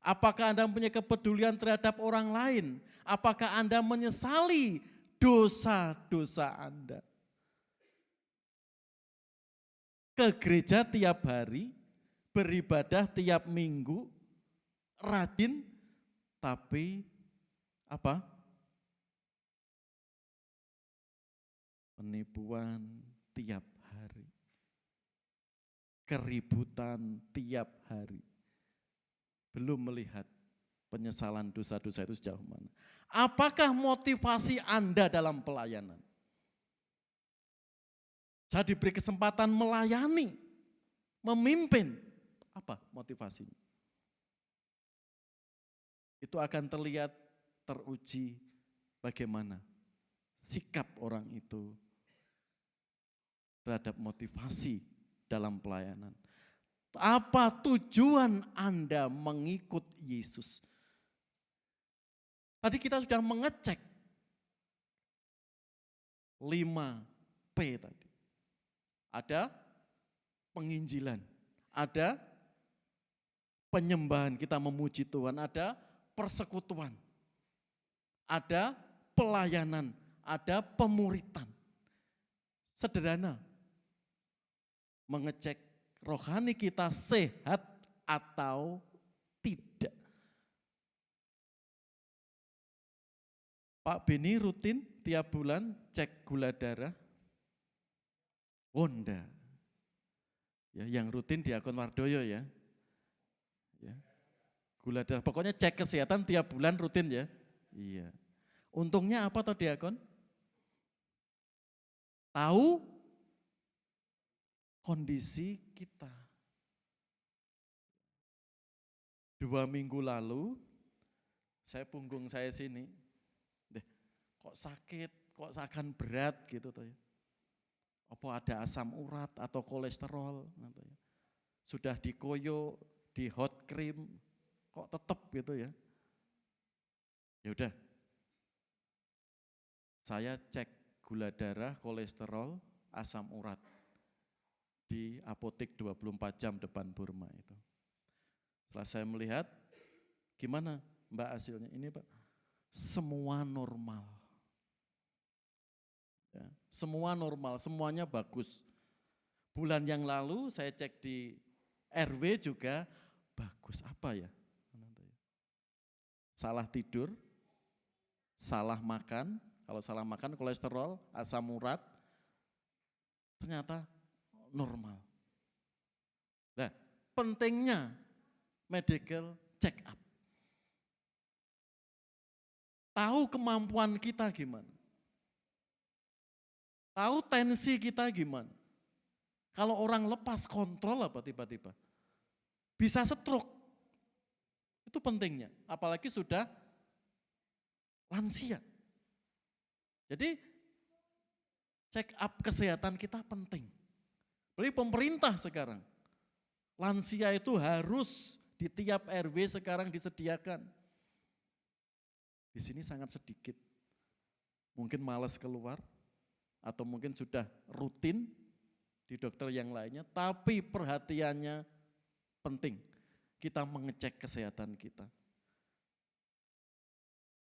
S3: Apakah Anda punya kepedulian terhadap orang lain? Apakah Anda menyesali dosa-dosa Anda? Ke gereja tiap hari, beribadah tiap minggu, rajin, tapi apa? Penipuan tiap hari. Keributan tiap hari. Belum melihat penyesalan dosa-dosa itu sejauh mana. Apakah motivasi Anda dalam pelayanan? Saya diberi kesempatan melayani, memimpin. Apa motivasinya? Itu akan terlihat, teruji bagaimana sikap orang itu terhadap motivasi dalam pelayanan. Apa tujuan Anda mengikut Yesus? Tadi kita sudah mengecek 5P tadi. Ada penginjilan, ada penyembahan, kita memuji Tuhan, ada persekutuan, ada pelayanan, ada pemuritan. Sederhana, mengecek rohani kita sehat atau tidak. Pak Beni rutin tiap bulan cek gula darah. Honda. Ya, yang rutin di akun Wardoyo ya. Ya. Gula darah, pokoknya cek kesehatan tiap bulan rutin ya. Iya. Untungnya apa toh diakon? Tahu kondisi kita. 2 minggu lalu, punggung saya sini, kok sakit, kok seakan berat gitu toh ya. Apa ada asam urat atau kolesterol, gitu ya. Sudah dikoyo, di hot cream, kok tetap gitu ya. Ya udah, saya cek gula darah, kolesterol, asam urat di apotek 24 jam depan Burma itu. Setelah saya melihat, gimana Mbak hasilnya? Ini Pak, semua normal. Ya, semua normal, semuanya bagus. Bulan yang lalu saya cek di RW juga bagus. Apa ya? Salah tidur, salah makan, kalau salah makan kolesterol, asam urat, ternyata normal. Nah, pentingnya medical check up. Tahu kemampuan kita gimana. Tahu tensi kita gimana. Kalau orang lepas kontrol apa tiba-tiba. Bisa stroke. Itu pentingnya. Apalagi sudah lansia. Jadi check up kesehatan kita penting. Beli pemerintah sekarang. Lansia itu harus di tiap RW sekarang disediakan. Di sini sangat sedikit. Mungkin malas keluar. Atau mungkin sudah rutin di dokter yang lainnya, tapi perhatiannya penting. Kita mengecek kesehatan kita.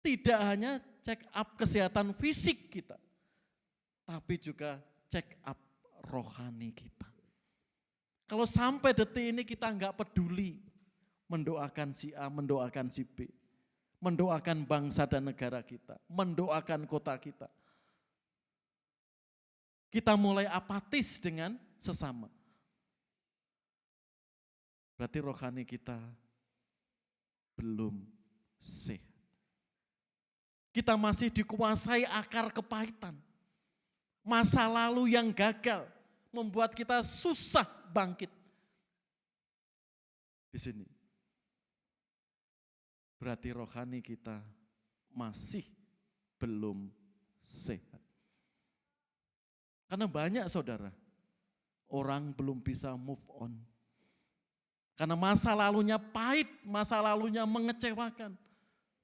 S3: Tidak hanya check up kesehatan fisik kita, tapi juga check up rohani kita. Kalau sampai detik ini kita enggak peduli mendoakan si A, mendoakan si B, mendoakan bangsa dan negara kita, mendoakan kota kita. Kita mulai apatis dengan sesama. Berarti rohani kita belum sehat. Kita masih dikuasai akar kepahitan. Masa lalu yang gagal membuat kita susah bangkit. Di sini. Berarti rohani kita masih belum sehat. Karena banyak saudara, orang belum bisa move on. Karena masa lalunya pahit, masa lalunya mengecewakan.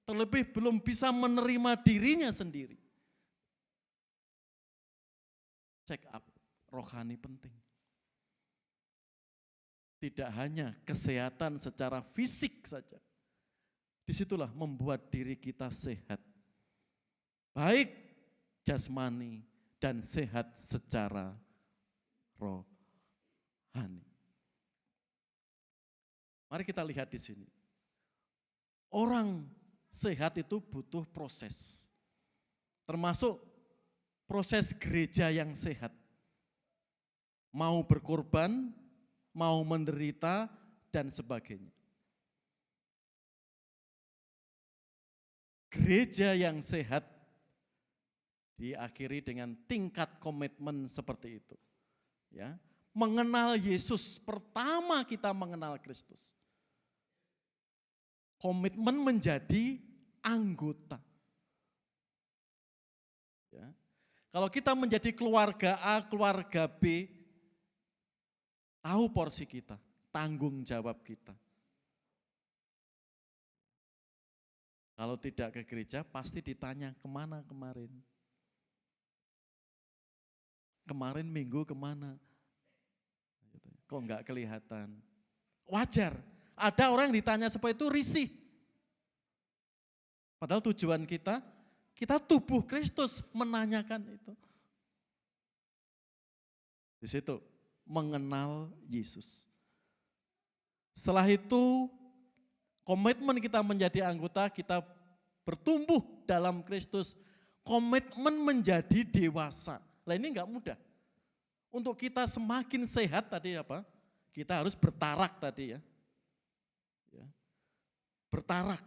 S3: Terlebih belum bisa menerima dirinya sendiri. Check up rohani penting. Tidak hanya kesehatan secara fisik saja. Disitulah membuat diri kita sehat. Baik jasmani dan sehat secara rohani. Mari kita lihat di sini. Orang sehat itu butuh proses. Termasuk proses gereja yang sehat. Mau berkorban, mau menderita, dan sebagainya. Gereja yang sehat diakhiri dengan tingkat komitmen seperti itu. Ya, mengenal Yesus, pertama kita mengenal Kristus. Komitmen menjadi anggota. Ya. Kalau kita menjadi keluarga A, keluarga B, tahu porsi kita, tanggung jawab kita. Kalau tidak ke gereja pasti ditanya kemana kemarin. Kemarin minggu kemana? Kok enggak kelihatan? Wajar, ada orang yang ditanya seperti itu risih. Padahal tujuan kita tubuh Kristus menanyakan itu. Di situ, mengenal Yesus. Setelah itu, komitmen kita menjadi anggota, kita bertumbuh dalam Kristus. Komitmen menjadi dewasa. Lah ini enggak mudah. Untuk kita semakin sehat tadi apa? Kita harus bertarak tadi ya. Bertarak.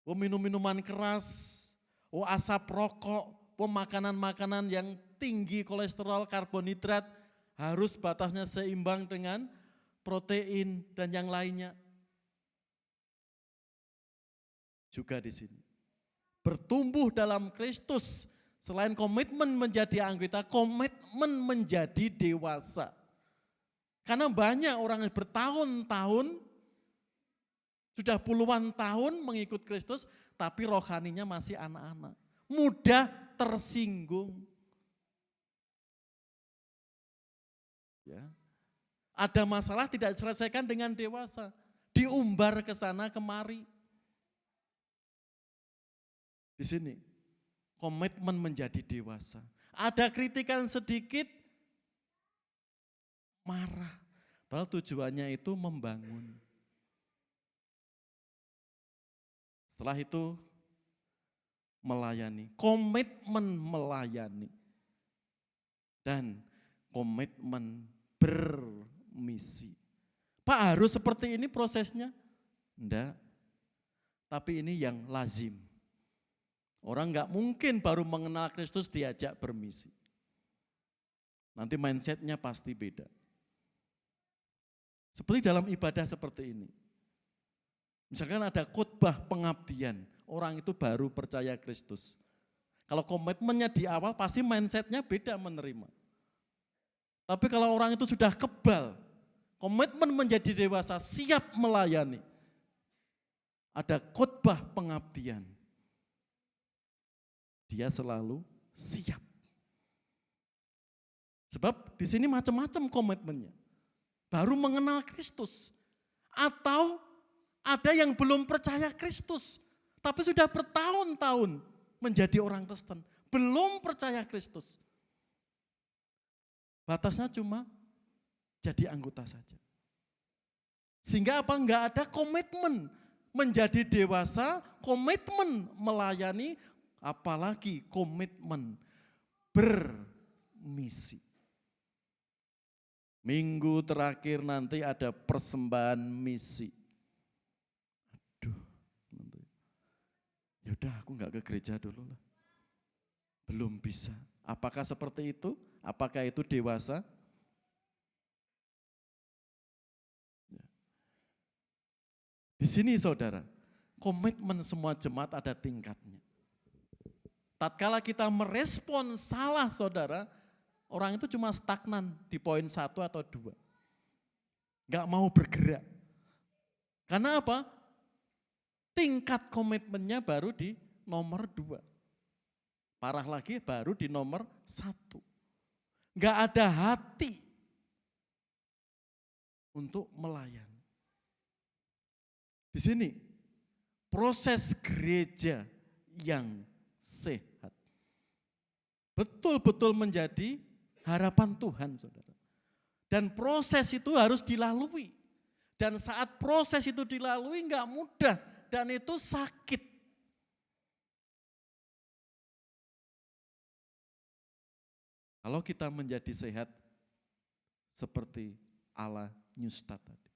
S3: Minum-minuman keras, asap rokok, makanan-makanan yang tinggi kolesterol, karbohidrat, harus batasnya seimbang dengan protein dan yang lainnya. Juga di sini. Bertumbuh dalam Kristus, selain komitmen menjadi anggota, komitmen menjadi dewasa. Karena banyak orang yang bertahun-tahun, sudah puluhan tahun mengikut Kristus, tapi rohaninya masih anak-anak. Mudah tersinggung. Ya. Ada masalah tidak diselesaikan dengan dewasa. Diumbar ke sana kemari. Di sini, komitmen menjadi dewasa. Ada kritikan sedikit, marah. Padahal tujuannya itu membangun. Setelah itu melayani, komitmen melayani. Dan komitmen bermisi. Pak harus seperti ini prosesnya? Enggak. Tapi ini yang lazim. Orang enggak mungkin baru mengenal Kristus diajak bermisi. Nanti mindsetnya pasti beda. Seperti dalam ibadah seperti ini. Misalkan ada khotbah pengabdian, orang itu baru percaya Kristus. Kalau komitmennya di awal pasti mindsetnya beda menerima. Tapi kalau orang itu sudah kebal, komitmen menjadi dewasa, siap melayani. Ada khotbah pengabdian. Dia selalu siap. Sebab di sini macam-macam komitmennya. Baru mengenal Kristus. Atau ada yang belum percaya Kristus. Tapi sudah bertahun-tahun menjadi orang Kristen. Belum percaya Kristus. Batasnya cuma jadi anggota saja. Sehingga apa? Enggak ada komitmen menjadi dewasa, komitmen melayani, apalagi komitmen bermisi. Minggu terakhir nanti ada persembahan misi. Aduh, yaudah aku enggak ke gereja dulu lah. Belum bisa. Apakah seperti itu? Apakah itu dewasa? Ya. Di sini saudara, komitmen semua jemaat ada tingkatnya. Tatkala kita merespon salah saudara, orang itu cuma stagnan di poin 1 atau 2. Enggak mau bergerak. Karena apa? Tingkat komitmennya baru di nomor 2. Parah lagi baru di nomor 1. Enggak ada hati untuk melayani. Di sini proses gereja yang sehat. Betul-betul menjadi harapan Tuhan, saudara. Dan proses itu harus dilalui. Dan saat proses itu dilalui enggak mudah dan itu sakit. Kalau kita menjadi sehat seperti ala Newstad tadi.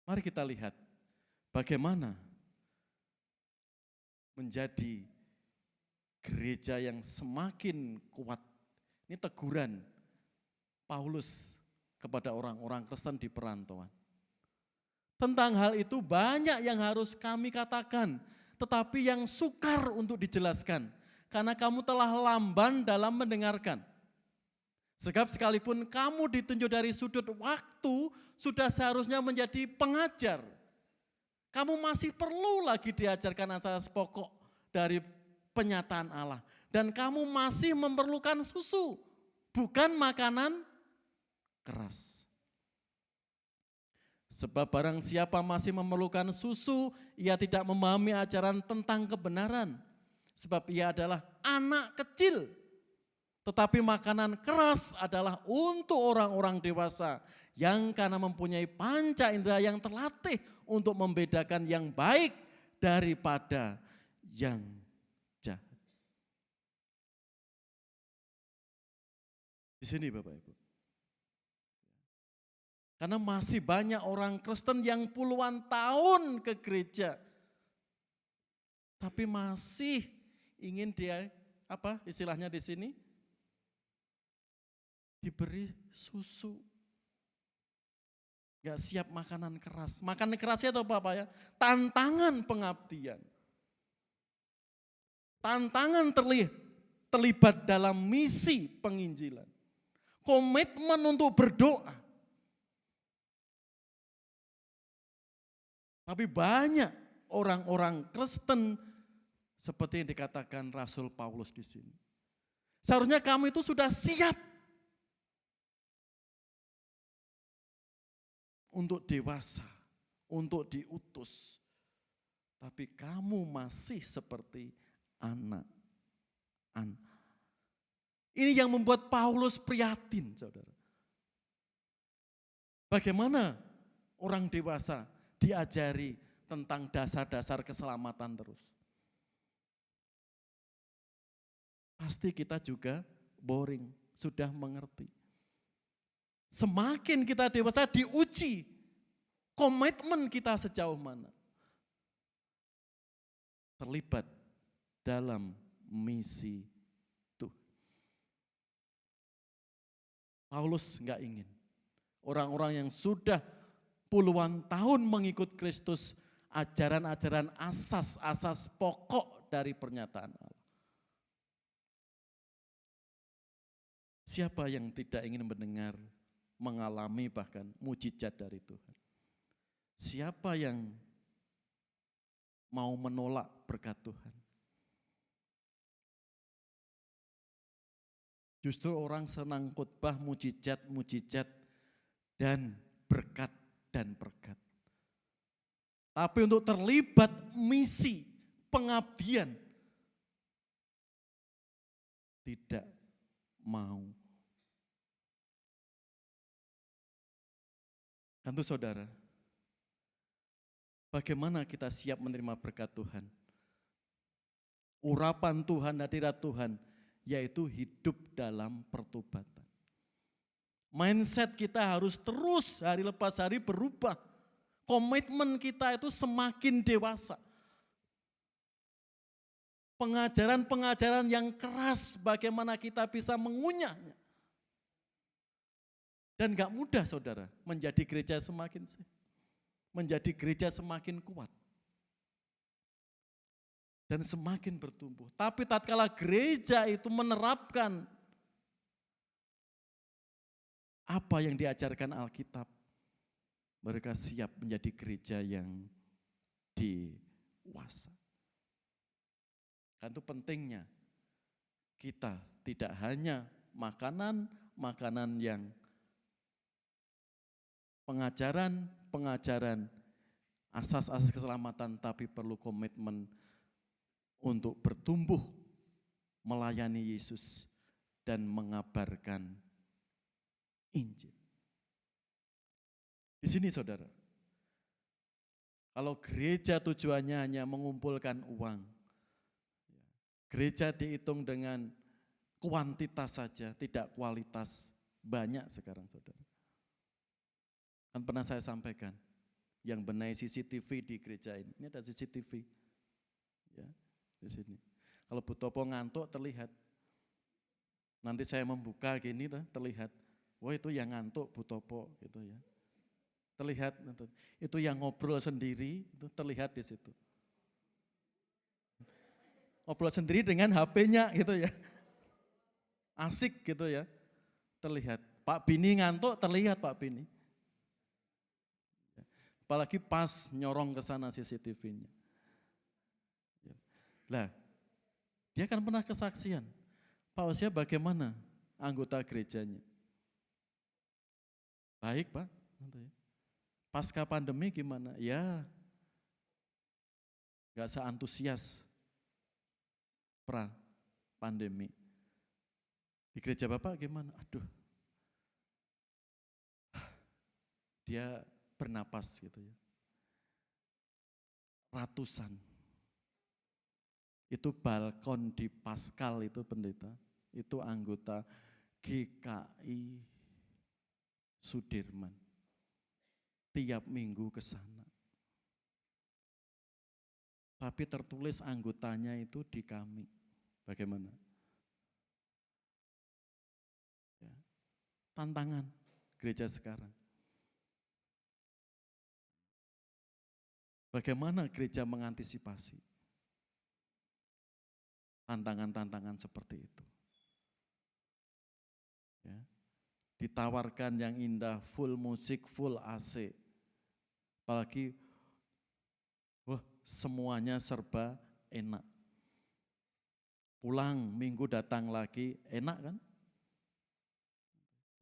S3: Mari kita lihat bagaimana menjadi gereja yang semakin kuat. Ini teguran Paulus kepada orang-orang Kristen di perantauan. Tentang hal itu banyak yang harus kami katakan, tetapi yang sukar untuk dijelaskan. Karena kamu telah lamban dalam mendengarkan. Sebab sekalipun kamu ditunjuk dari sudut waktu, sudah seharusnya menjadi pengajar. Kamu masih perlu lagi diajarkan asas pokok dari penyataan Allah. dan kamu masih memerlukan susu, bukan makanan keras. Sebab barang siapa masih memerlukan susu, ia tidak memahami ajaran tentang kebenaran. Sebab ia adalah anak kecil. Tetapi makanan keras adalah untuk orang-orang dewasa yang karena mempunyai panca indera yang terlatih untuk membedakan yang baik daripada yang jahat. Di sini Bapak Ibu. Karena masih banyak orang Kristen yang puluhan tahun ke gereja. Tapi masih ingin dia, apa istilahnya di sini? Diberi susu. Gak siap makanan keras. Makanan kerasnya itu apa ya? Tantangan pengabdian. Tantangan terlibat dalam misi penginjilan. Komitmen untuk berdoa. Tapi banyak orang-orang Kristen seperti yang dikatakan Rasul Paulus di sini. Seharusnya kamu itu sudah siap untuk dewasa, untuk diutus. Tapi kamu masih seperti anak-anak. Ini yang membuat Paulus prihatin, saudara. Bagaimana orang dewasa diajari tentang dasar-dasar keselamatan terus. Pasti kita juga boring, sudah mengerti. Semakin kita dewasa diuji, komitmen kita sejauh mana. Terlibat dalam misi Tuhan. Paulus enggak ingin orang-orang yang sudah puluhan tahun mengikut Kristus, ajaran-ajaran asas-asas pokok dari pernyataan Allah. Siapa yang tidak ingin mendengar, mengalami bahkan mujizat dari Tuhan? Siapa yang mau menolak berkat Tuhan? Justru orang senang khotbah mujizat dan berkat. Tapi untuk terlibat misi pengabdian tidak mau. Tentu saudara, bagaimana kita siap menerima berkat Tuhan? Urapan Tuhan, hadirat Tuhan, yaitu hidup dalam pertobatan. Mindset kita harus terus hari lepas hari berubah. Komitmen kita itu semakin dewasa. Pengajaran-pengajaran yang keras bagaimana kita bisa mengunyahnya. Dan gak mudah saudara menjadi gereja menjadi gereja semakin kuat. Dan semakin bertumbuh. Tapi tatkala gereja itu menerapkan apa yang diajarkan Alkitab, mereka siap menjadi gereja yang dewasa. Kan itu pentingnya kita tidak hanya makanan yang pengajaran asas-asas keselamatan, tapi perlu komitmen untuk bertumbuh melayani Yesus dan mengabarkan Injil. Di sini saudara, kalau gereja tujuannya hanya mengumpulkan uang, gereja dihitung dengan kuantitas saja, tidak kualitas, banyak sekarang saudara. Kan pernah saya sampaikan, yang benahi CCTV di gereja ini ada CCTV, ya di sini. Kalau Bu Topo ngantuk terlihat, nanti saya membuka gini terlihat. Wah itu yang ngantuk Bu Topo gitu ya. Terlihat itu yang ngobrol sendiri itu terlihat di situ. Ngobrol sendiri dengan HP-nya gitu ya. Asik gitu ya. Terlihat. Pak Bini ngantuk terlihat Pak Bini. Apalagi pas nyorong ke sana CCTV-nya. Lah, Dia kan pernah kesaksian. Pak Hosea bagaimana anggota gerejanya? Baik Pak. Pasca pandemi gimana? Ya gak seantusias pra pandemi. Di gereja Bapak gimana? Aduh, dia bernapas gitu ya. Ratusan. Itu balkon di Paskal itu pendeta, itu anggota GKI Sudirman. Tiap minggu ke sana. Tapi tertulis anggotanya itu di kami. Bagaimana? Ya. Tantangan gereja sekarang. Bagaimana gereja mengantisipasi tantangan-tantangan seperti itu? Ya. Ditawarkan yang indah, full musik, full AC. Apalagi semuanya serba enak. Pulang minggu datang lagi, enak kan?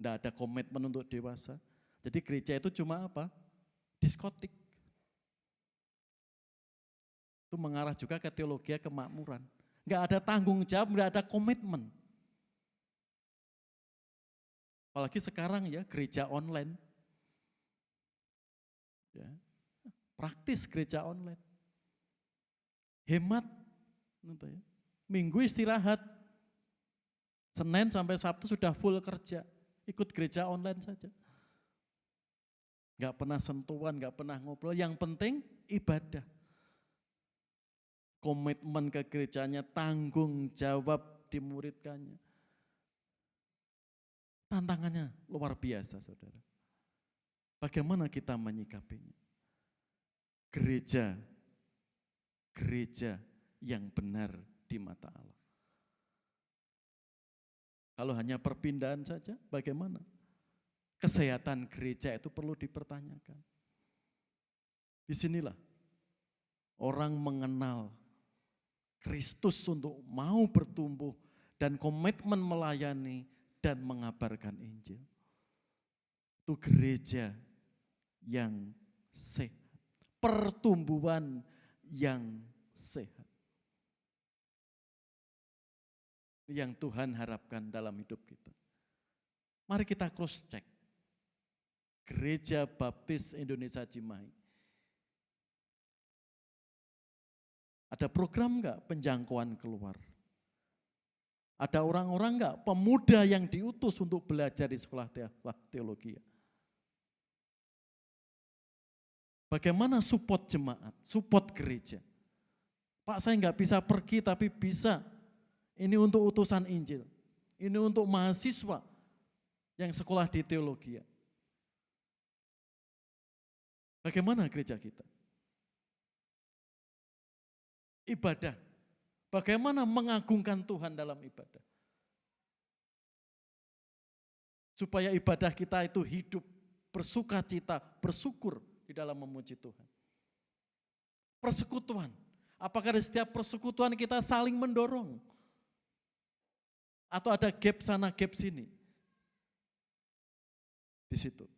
S3: Tidak ada komitmen untuk dewasa. Jadi gereja itu cuma apa? Diskotik. Itu mengarah juga ke teologi kemakmuran. Enggak ada tanggung jawab, enggak ada komitmen. Apalagi sekarang ya gereja online. Ya, praktis gereja online. Hemat. Minggu istirahat. Senin sampai Sabtu sudah full kerja. Ikut gereja online saja. Enggak pernah sentuhan, enggak pernah ngobrol. Yang penting ibadah. Komitmen ke gerejanya, tanggung jawab dimuridkannya. Tantangannya luar biasa, saudara. Bagaimana kita menyikapinya? Gereja yang benar di mata Allah. Kalau hanya perpindahan saja, bagaimana? Kesehatan gereja itu perlu dipertanyakan. Disinilah orang mengenal Kristus untuk mau bertumbuh dan komitmen melayani dan mengabarkan Injil. Itu gereja yang sehat. Pertumbuhan yang sehat. Yang Tuhan harapkan dalam hidup kita. Mari kita cross check. Gereja Baptis Indonesia Cimahi. Ada program enggak penjangkauan keluar? Ada orang-orang enggak pemuda yang diutus untuk belajar di sekolah teologi? Bagaimana support jemaat, support gereja? Pak, saya enggak bisa pergi tapi bisa. Ini untuk utusan Injil. Ini untuk mahasiswa yang sekolah di teologi. Bagaimana gereja kita? Ibadah. Bagaimana mengagungkan Tuhan dalam ibadah? Supaya ibadah kita itu hidup, bersukacita, bersyukur di dalam memuji Tuhan. Persekutuan. Apakah di setiap persekutuan kita saling mendorong? Atau ada gap sana, gap sini? Di situ.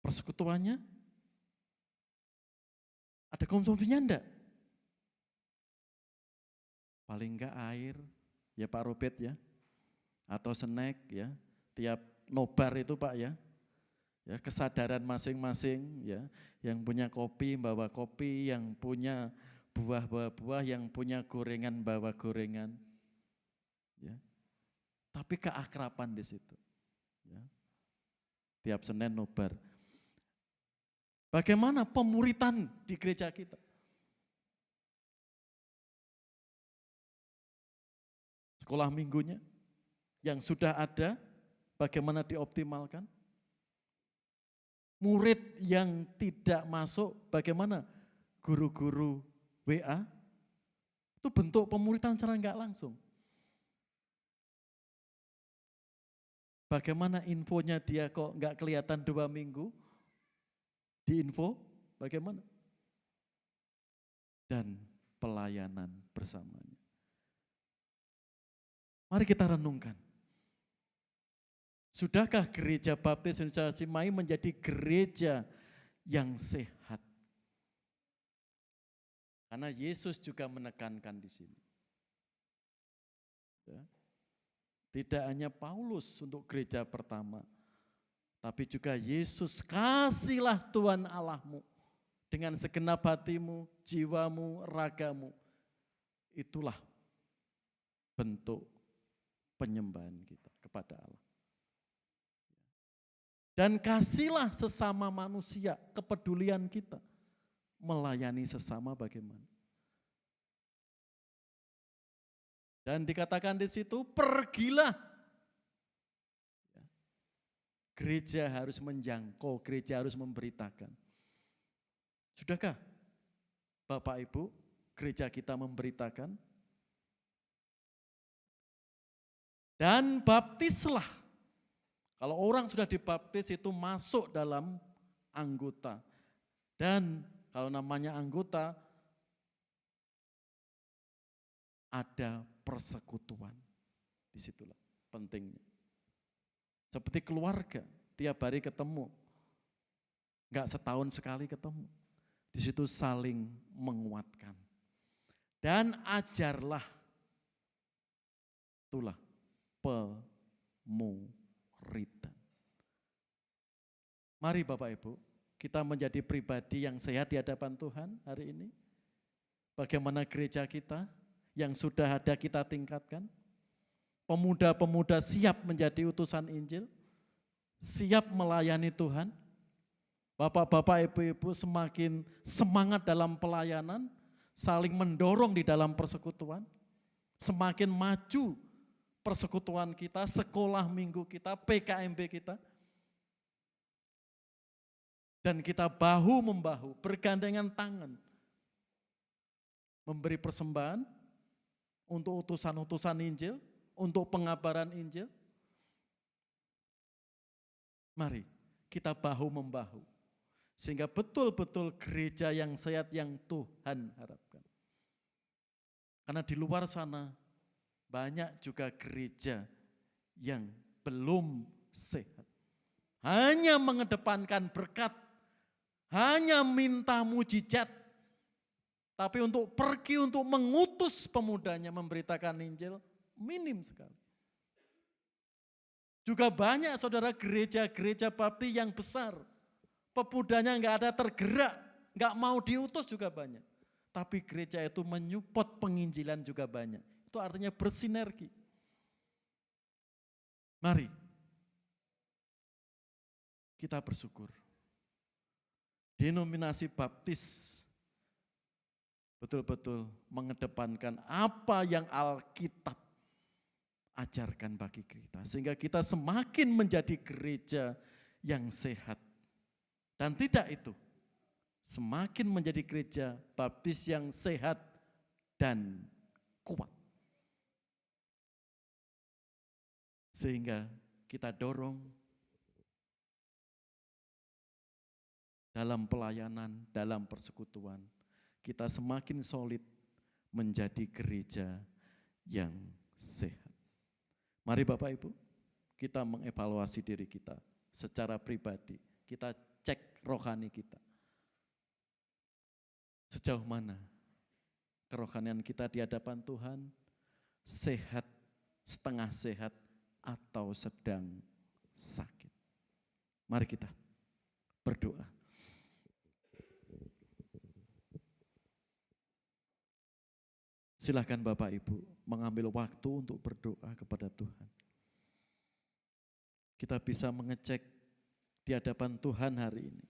S3: Persekutuannya ada konsumsinya enggak? Paling enggak air, ya Pak Robert ya, atau snack ya, tiap nobar itu Pak ya, ya kesadaran masing-masing ya, yang punya kopi bawa kopi, yang punya buah bawa buah, yang punya gorengan bawa gorengan, ya. Tapi keakraban di situ, ya. Tiap Senin nobar. Bagaimana pemuritan di gereja kita? Sekolah minggunya yang sudah ada, bagaimana dioptimalkan? Murid yang tidak masuk, bagaimana? Guru-guru WA, itu bentuk pemuritan secara enggak langsung. Bagaimana infonya dia kok enggak kelihatan 2 minggu? Di info, bagaimana? dan pelayanan bersamanya. Mari kita renungkan. Sudahkah gereja Baptis Indonesia Cimahi menjadi gereja yang sehat? Karena Yesus juga menekankan di sini. Ya. Tidak hanya Paulus untuk gereja pertama, tapi juga Yesus, kasihlah Tuhan Allahmu dengan segenap hatimu, jiwamu, ragamu. Itulah bentuk penyembahan kita kepada Allah. Dan kasihlah sesama manusia, kepedulian kita melayani sesama bagaimana. Dan dikatakan di situ, pergilah. Gereja harus menjangkau, gereja harus memberitakan. Sudahkah Bapak Ibu, gereja kita memberitakan? Dan baptislah. Kalau orang sudah dibaptis itu masuk dalam anggota. Dan kalau namanya anggota, ada persekutuan. Disitulah pentingnya. Seperti keluarga, tiap hari ketemu. Enggak setahun sekali ketemu. Di situ saling menguatkan. Dan ajarlah. Itulah pemuridan. Mari Bapak Ibu, kita menjadi pribadi yang sehat di hadapan Tuhan hari ini. Bagaimana gereja kita yang sudah ada kita tingkatkan. Pemuda-pemuda siap menjadi utusan Injil, siap melayani Tuhan. Bapak-bapak, ibu-ibu semakin semangat dalam pelayanan, saling mendorong di dalam persekutuan. Semakin maju persekutuan kita, sekolah minggu kita, PKMB kita. Dan kita bahu-membahu, bergandengan tangan. Memberi persembahan untuk utusan-utusan Injil, untuk pengabaran Injil. Mari kita bahu-membahu. Sehingga betul-betul gereja yang sehat yang Tuhan harapkan. Karena di luar sana banyak juga gereja yang belum sehat. Hanya mengedepankan berkat, hanya minta mujizat. Tapi untuk pergi, untuk mengutus pemudanya memberitakan Injil, minim sekali. Juga banyak saudara gereja-gereja baptis yang besar. Pemudanya enggak ada tergerak, enggak mau diutus juga banyak. Tapi gereja itu menyupport penginjilan juga banyak. Itu artinya bersinergi. Mari kita bersyukur. Denominasi baptis betul-betul mengedepankan apa yang Alkitab ajarkan bagi kita. Sehingga kita semakin menjadi gereja yang sehat. Dan tidak itu, semakin menjadi gereja baptis yang sehat dan kuat. Sehingga kita dorong dalam pelayanan, dalam persekutuan, kita semakin solid menjadi gereja yang sehat. Mari Bapak Ibu, kita mengevaluasi diri kita secara pribadi. Kita cek rohani kita. Sejauh mana kerohanian kita di hadapan Tuhan, sehat, setengah sehat, atau sedang sakit. Mari kita berdoa. Silakan Bapak Ibu mengambil waktu untuk berdoa kepada Tuhan. Kita bisa mengecek di hadapan Tuhan hari ini.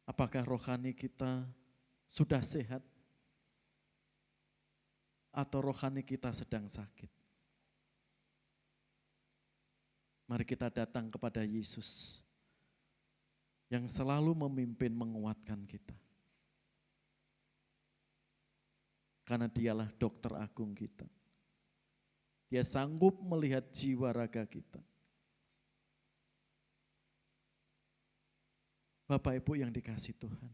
S3: Apakah rohani kita sudah sehat? Atau rohani kita sedang sakit? Mari kita datang kepada Yesus yang selalu memimpin menguatkan kita. Karena dialah dokter agung kita. Dia sanggup melihat jiwa raga kita. Bapak Ibu yang dikasih Tuhan.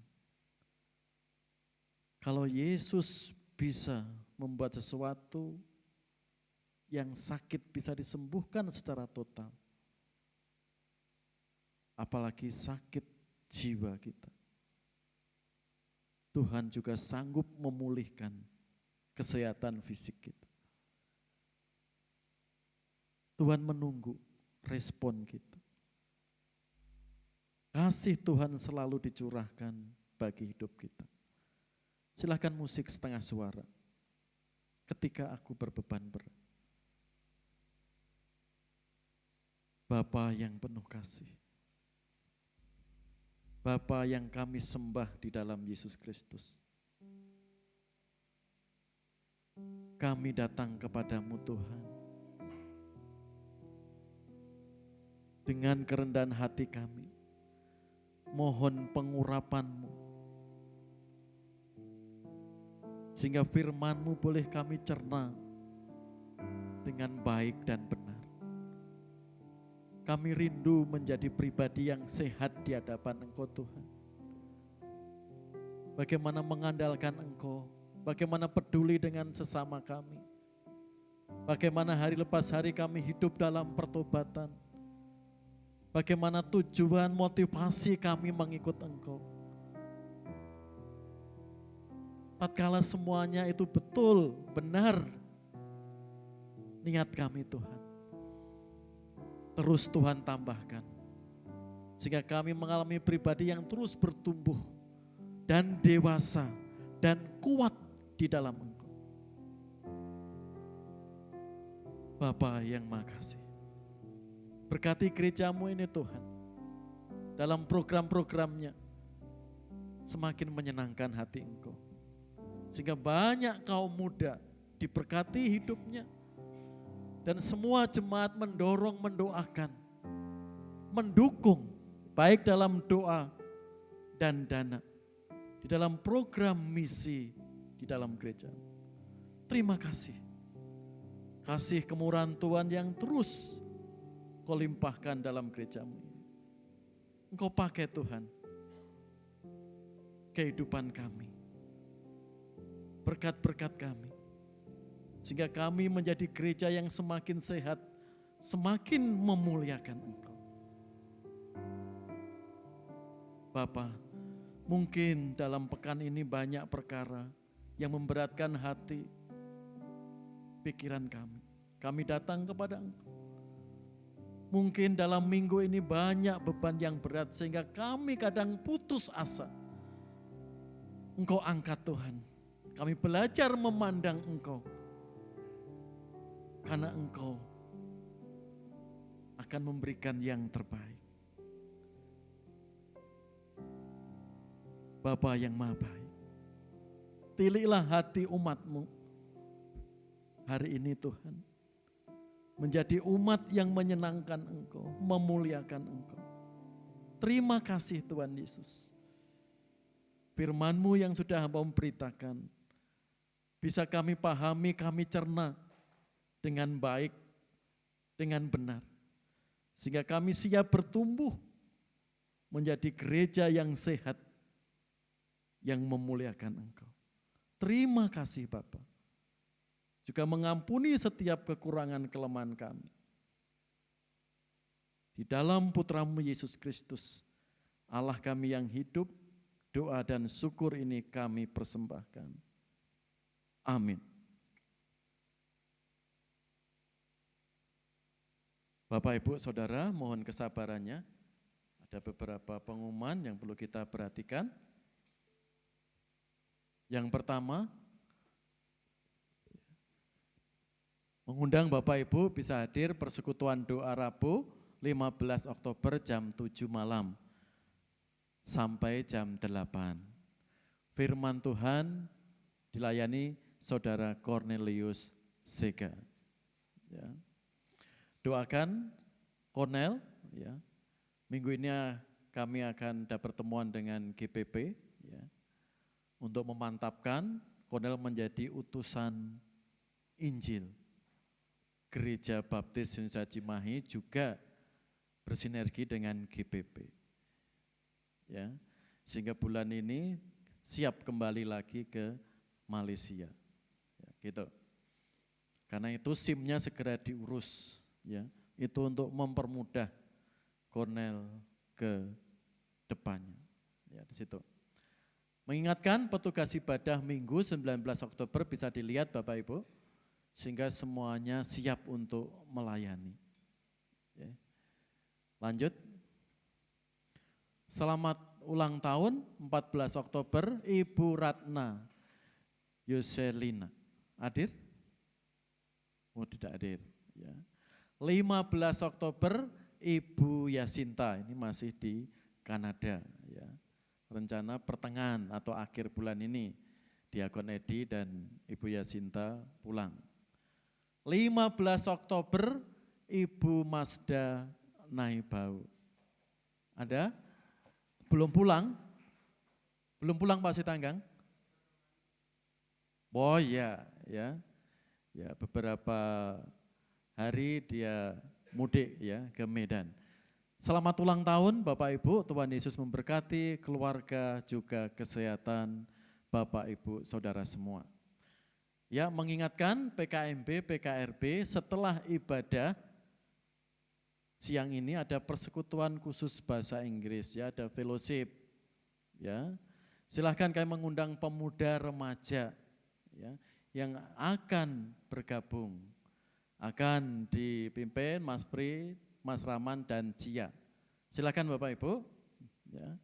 S3: Kalau Yesus bisa membuat sesuatu yang sakit bisa disembuhkan secara total, apalagi sakit jiwa kita. Tuhan juga sanggup memulihkan kesehatan fisik kita. Tuhan menunggu respon kita. Kasih Tuhan selalu dicurahkan bagi hidup kita. Silakan musik setengah suara. Ketika aku berbeban berat. Bapa yang penuh kasih. Bapa yang kami sembah di dalam Yesus Kristus. Kami datang kepadamu Tuhan. Dengan kerendahan hati kami. Mohon pengurapan-Mu. Sehingga firman-Mu boleh kami cerna dengan baik dan benar. Kami rindu menjadi pribadi yang sehat di hadapan Engkau Tuhan. Bagaimana mengandalkan Engkau, bagaimana peduli dengan sesama kami. Bagaimana hari lepas hari kami hidup dalam pertobatan. Bagaimana tujuan motivasi kami mengikut Engkau. Tatkala semuanya itu betul, benar niat kami Tuhan. Terus Tuhan tambahkan. Sehingga kami mengalami pribadi yang terus bertumbuh dan dewasa dan kuat di dalam Engkau. Bapa yang makasih. Berkati gereja-Mu ini Tuhan. Dalam program-programnya semakin menyenangkan hati Engkau. Sehingga banyak kaum muda diberkati hidupnya. Dan semua jemaat mendorong, mendoakan, mendukung baik dalam doa dan dana. Di dalam program misi di dalam gereja. Terima kasih. Kasih kemurahan Tuhan yang terus Kau limpahkan dalam gereja-Mu ini. Engkau pakai Tuhan kehidupan kami. Berkat-berkat kami. Sehingga kami menjadi gereja yang semakin sehat, semakin memuliakan Engkau. Bapa, mungkin dalam pekan ini banyak perkara yang memberatkan hati, pikiran kami. Kami datang kepada Engkau. Mungkin dalam minggu ini banyak beban yang berat sehingga kami kadang putus asa. Engkau angkat Tuhan. Kami belajar memandang Engkau. Karena Engkau akan memberikan yang terbaik. Bapa yang Maha Baik. Tililah hati umat-Mu hari ini Tuhan. Menjadi umat yang menyenangkan Engkau, memuliakan Engkau. Terima kasih Tuhan Yesus. Firman-Mu yang sudah Hamba memberitakan, bisa kami pahami, kami cerna dengan baik, dengan benar. Sehingga kami siap bertumbuh menjadi gereja yang sehat, yang memuliakan Engkau. Terima kasih Bapa. Juga mengampuni setiap kekurangan kelemahan kami. Di dalam Putra-Mu Yesus Kristus, Allah kami yang hidup, doa dan syukur ini kami persembahkan. Amin. Bapak, Ibu, Saudara, mohon kesabarannya. Ada beberapa pengumuman yang perlu kita perhatikan. Yang pertama, mengundang Bapak Ibu bisa hadir persekutuan doa Rabu 15 Oktober jam 7 malam sampai jam 8. Firman Tuhan dilayani Saudara Cornelius Sega. Ya. Doakan Cornel, ya. Minggu ini kami akan ada pertemuan dengan GPP, ya, untuk memantapkan Cornel menjadi utusan Injil. Gereja Baptis Indonesia Cimahi juga bersinergi dengan GPP. Ya, sehingga bulan ini siap kembali lagi ke Malaysia. Ya, gitu. Karena itu SIM-nya segera diurus, ya. Itu untuk mempermudah Cornel ke depannya. Ya, di situ. Mengingatkan petugas ibadah Minggu 19 Oktober bisa dilihat Bapak Ibu, sehingga semuanya siap untuk melayani. Ya. Lanjut. Selamat ulang tahun 14 Oktober Ibu Ratna Yoselina. Hadir? Oh, tidak hadir. Ya. 15 Oktober Ibu Yasinta, ini masih di Kanada. Ya. Rencana pertengahan atau akhir bulan ini Diakon Edi dan Ibu Yasinta pulang. 15 Oktober Ibu Mazda Naibau. Ada? Belum pulang? Belum pulang Pak Sitanggang? Oh iya, ya. Ya, beberapa hari dia mudik ya ke Medan. Selamat ulang tahun Bapak Ibu, Tuhan Yesus memberkati keluarga juga kesehatan Bapak Ibu Saudara semua. Ya, mengingatkan PKMB, PKRB setelah ibadah siang ini ada persekutuan khusus bahasa Inggris ya, ada fellowship. Ya. Silahkan kami mengundang pemuda remaja ya yang akan bergabung. Akan dipimpin Mas Pri, Mas Raman dan Cia. Silakan Bapak Ibu. Ya.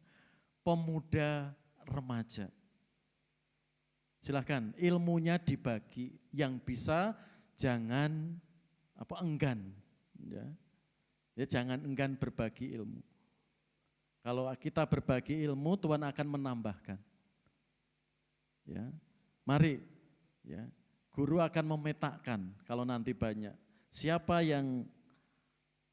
S3: Pemuda remaja. Silakan ilmunya dibagi, yang bisa jangan enggan. Ya. Ya, jangan enggan berbagi ilmu. Kalau kita berbagi ilmu, Tuhan akan menambahkan. Ya. Mari, ya. Guru akan memetakan kalau nanti banyak. Siapa yang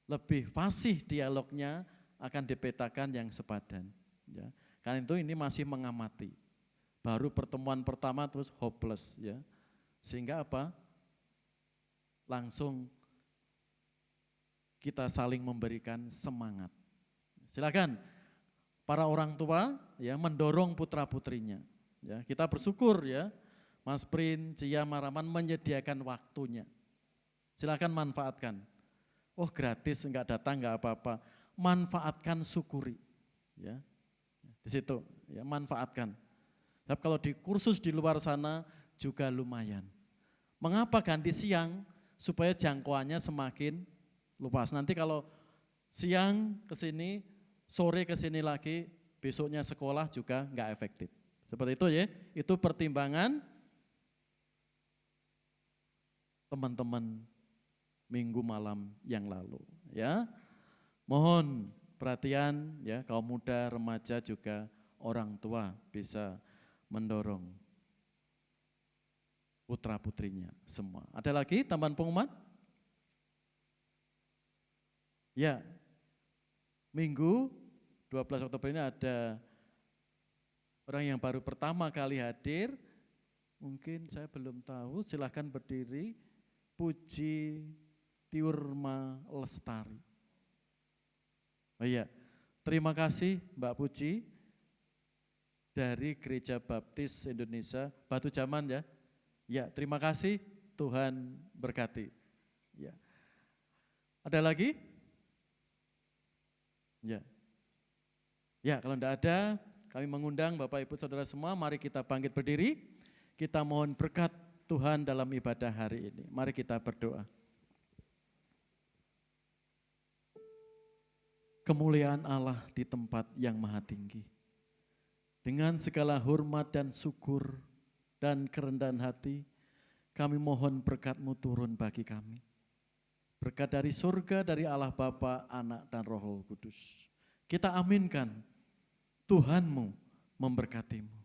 S3: lebih fasih dialognya akan dipetakan yang sepadan. Ya. Karena itu ini masih mengamati. Baru pertemuan pertama terus hopeless. Ya. Sehingga apa? Langsung kita saling memberikan semangat. Silakan para orang tua ya mendorong putra putrinya. Ya, kita bersyukur ya. Mas Prin, Cia, Maraman menyediakan waktunya. Silakan manfaatkan. Oh gratis, enggak datang, enggak apa-apa. Manfaatkan, syukuri. Ya, di situ, ya manfaatkan. Tapi kalau di kursus di luar sana juga lumayan. Mengapa ganti siang? Supaya jangkauannya semakin luas. Nanti kalau siang ke sini, sore ke sini lagi, besoknya sekolah juga enggak efektif. Seperti itu ya, itu pertimbangan teman-teman minggu malam yang lalu ya. Mohon perhatian ya, kaum muda, remaja juga orang tua bisa mendorong putra putrinya semua. Ada lagi tambahan pengumuman? Ya. Minggu 12 Oktober ini ada orang yang baru pertama kali hadir. Mungkin saya belum tahu, silahkan berdiri. Puji Tiurma Lestari. Oh iya, terima kasih Mbak Puji dari Gereja Baptis Indonesia Batu Jaman ya. Ya, terima kasih, Tuhan berkati. Ya. Ada lagi? Ya. Ya, kalau tidak ada, kami mengundang Bapak Ibu Saudara semua, mari kita bangkit berdiri. Kita mohon berkat Tuhan dalam ibadah hari ini. Mari kita berdoa. Kemuliaan Allah di tempat yang maha tinggi. Dengan segala hormat dan syukur dan kerendahan hati, kami mohon berkat-Mu turun bagi kami. Berkat dari surga, dari Allah Bapa, Anak dan Roh Kudus. Kita aminkan, Tuhan-Mu memberkati-Mu.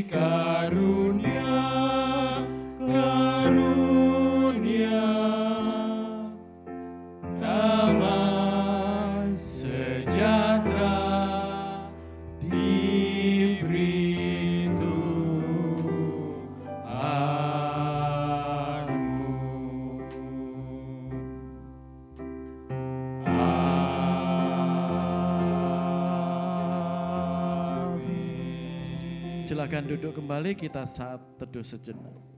S2: karunia, karunia, damai sejahtera diberi Tuhanmu. Amin.
S3: Silakan duduk kembali, kita saat teduh sejenak.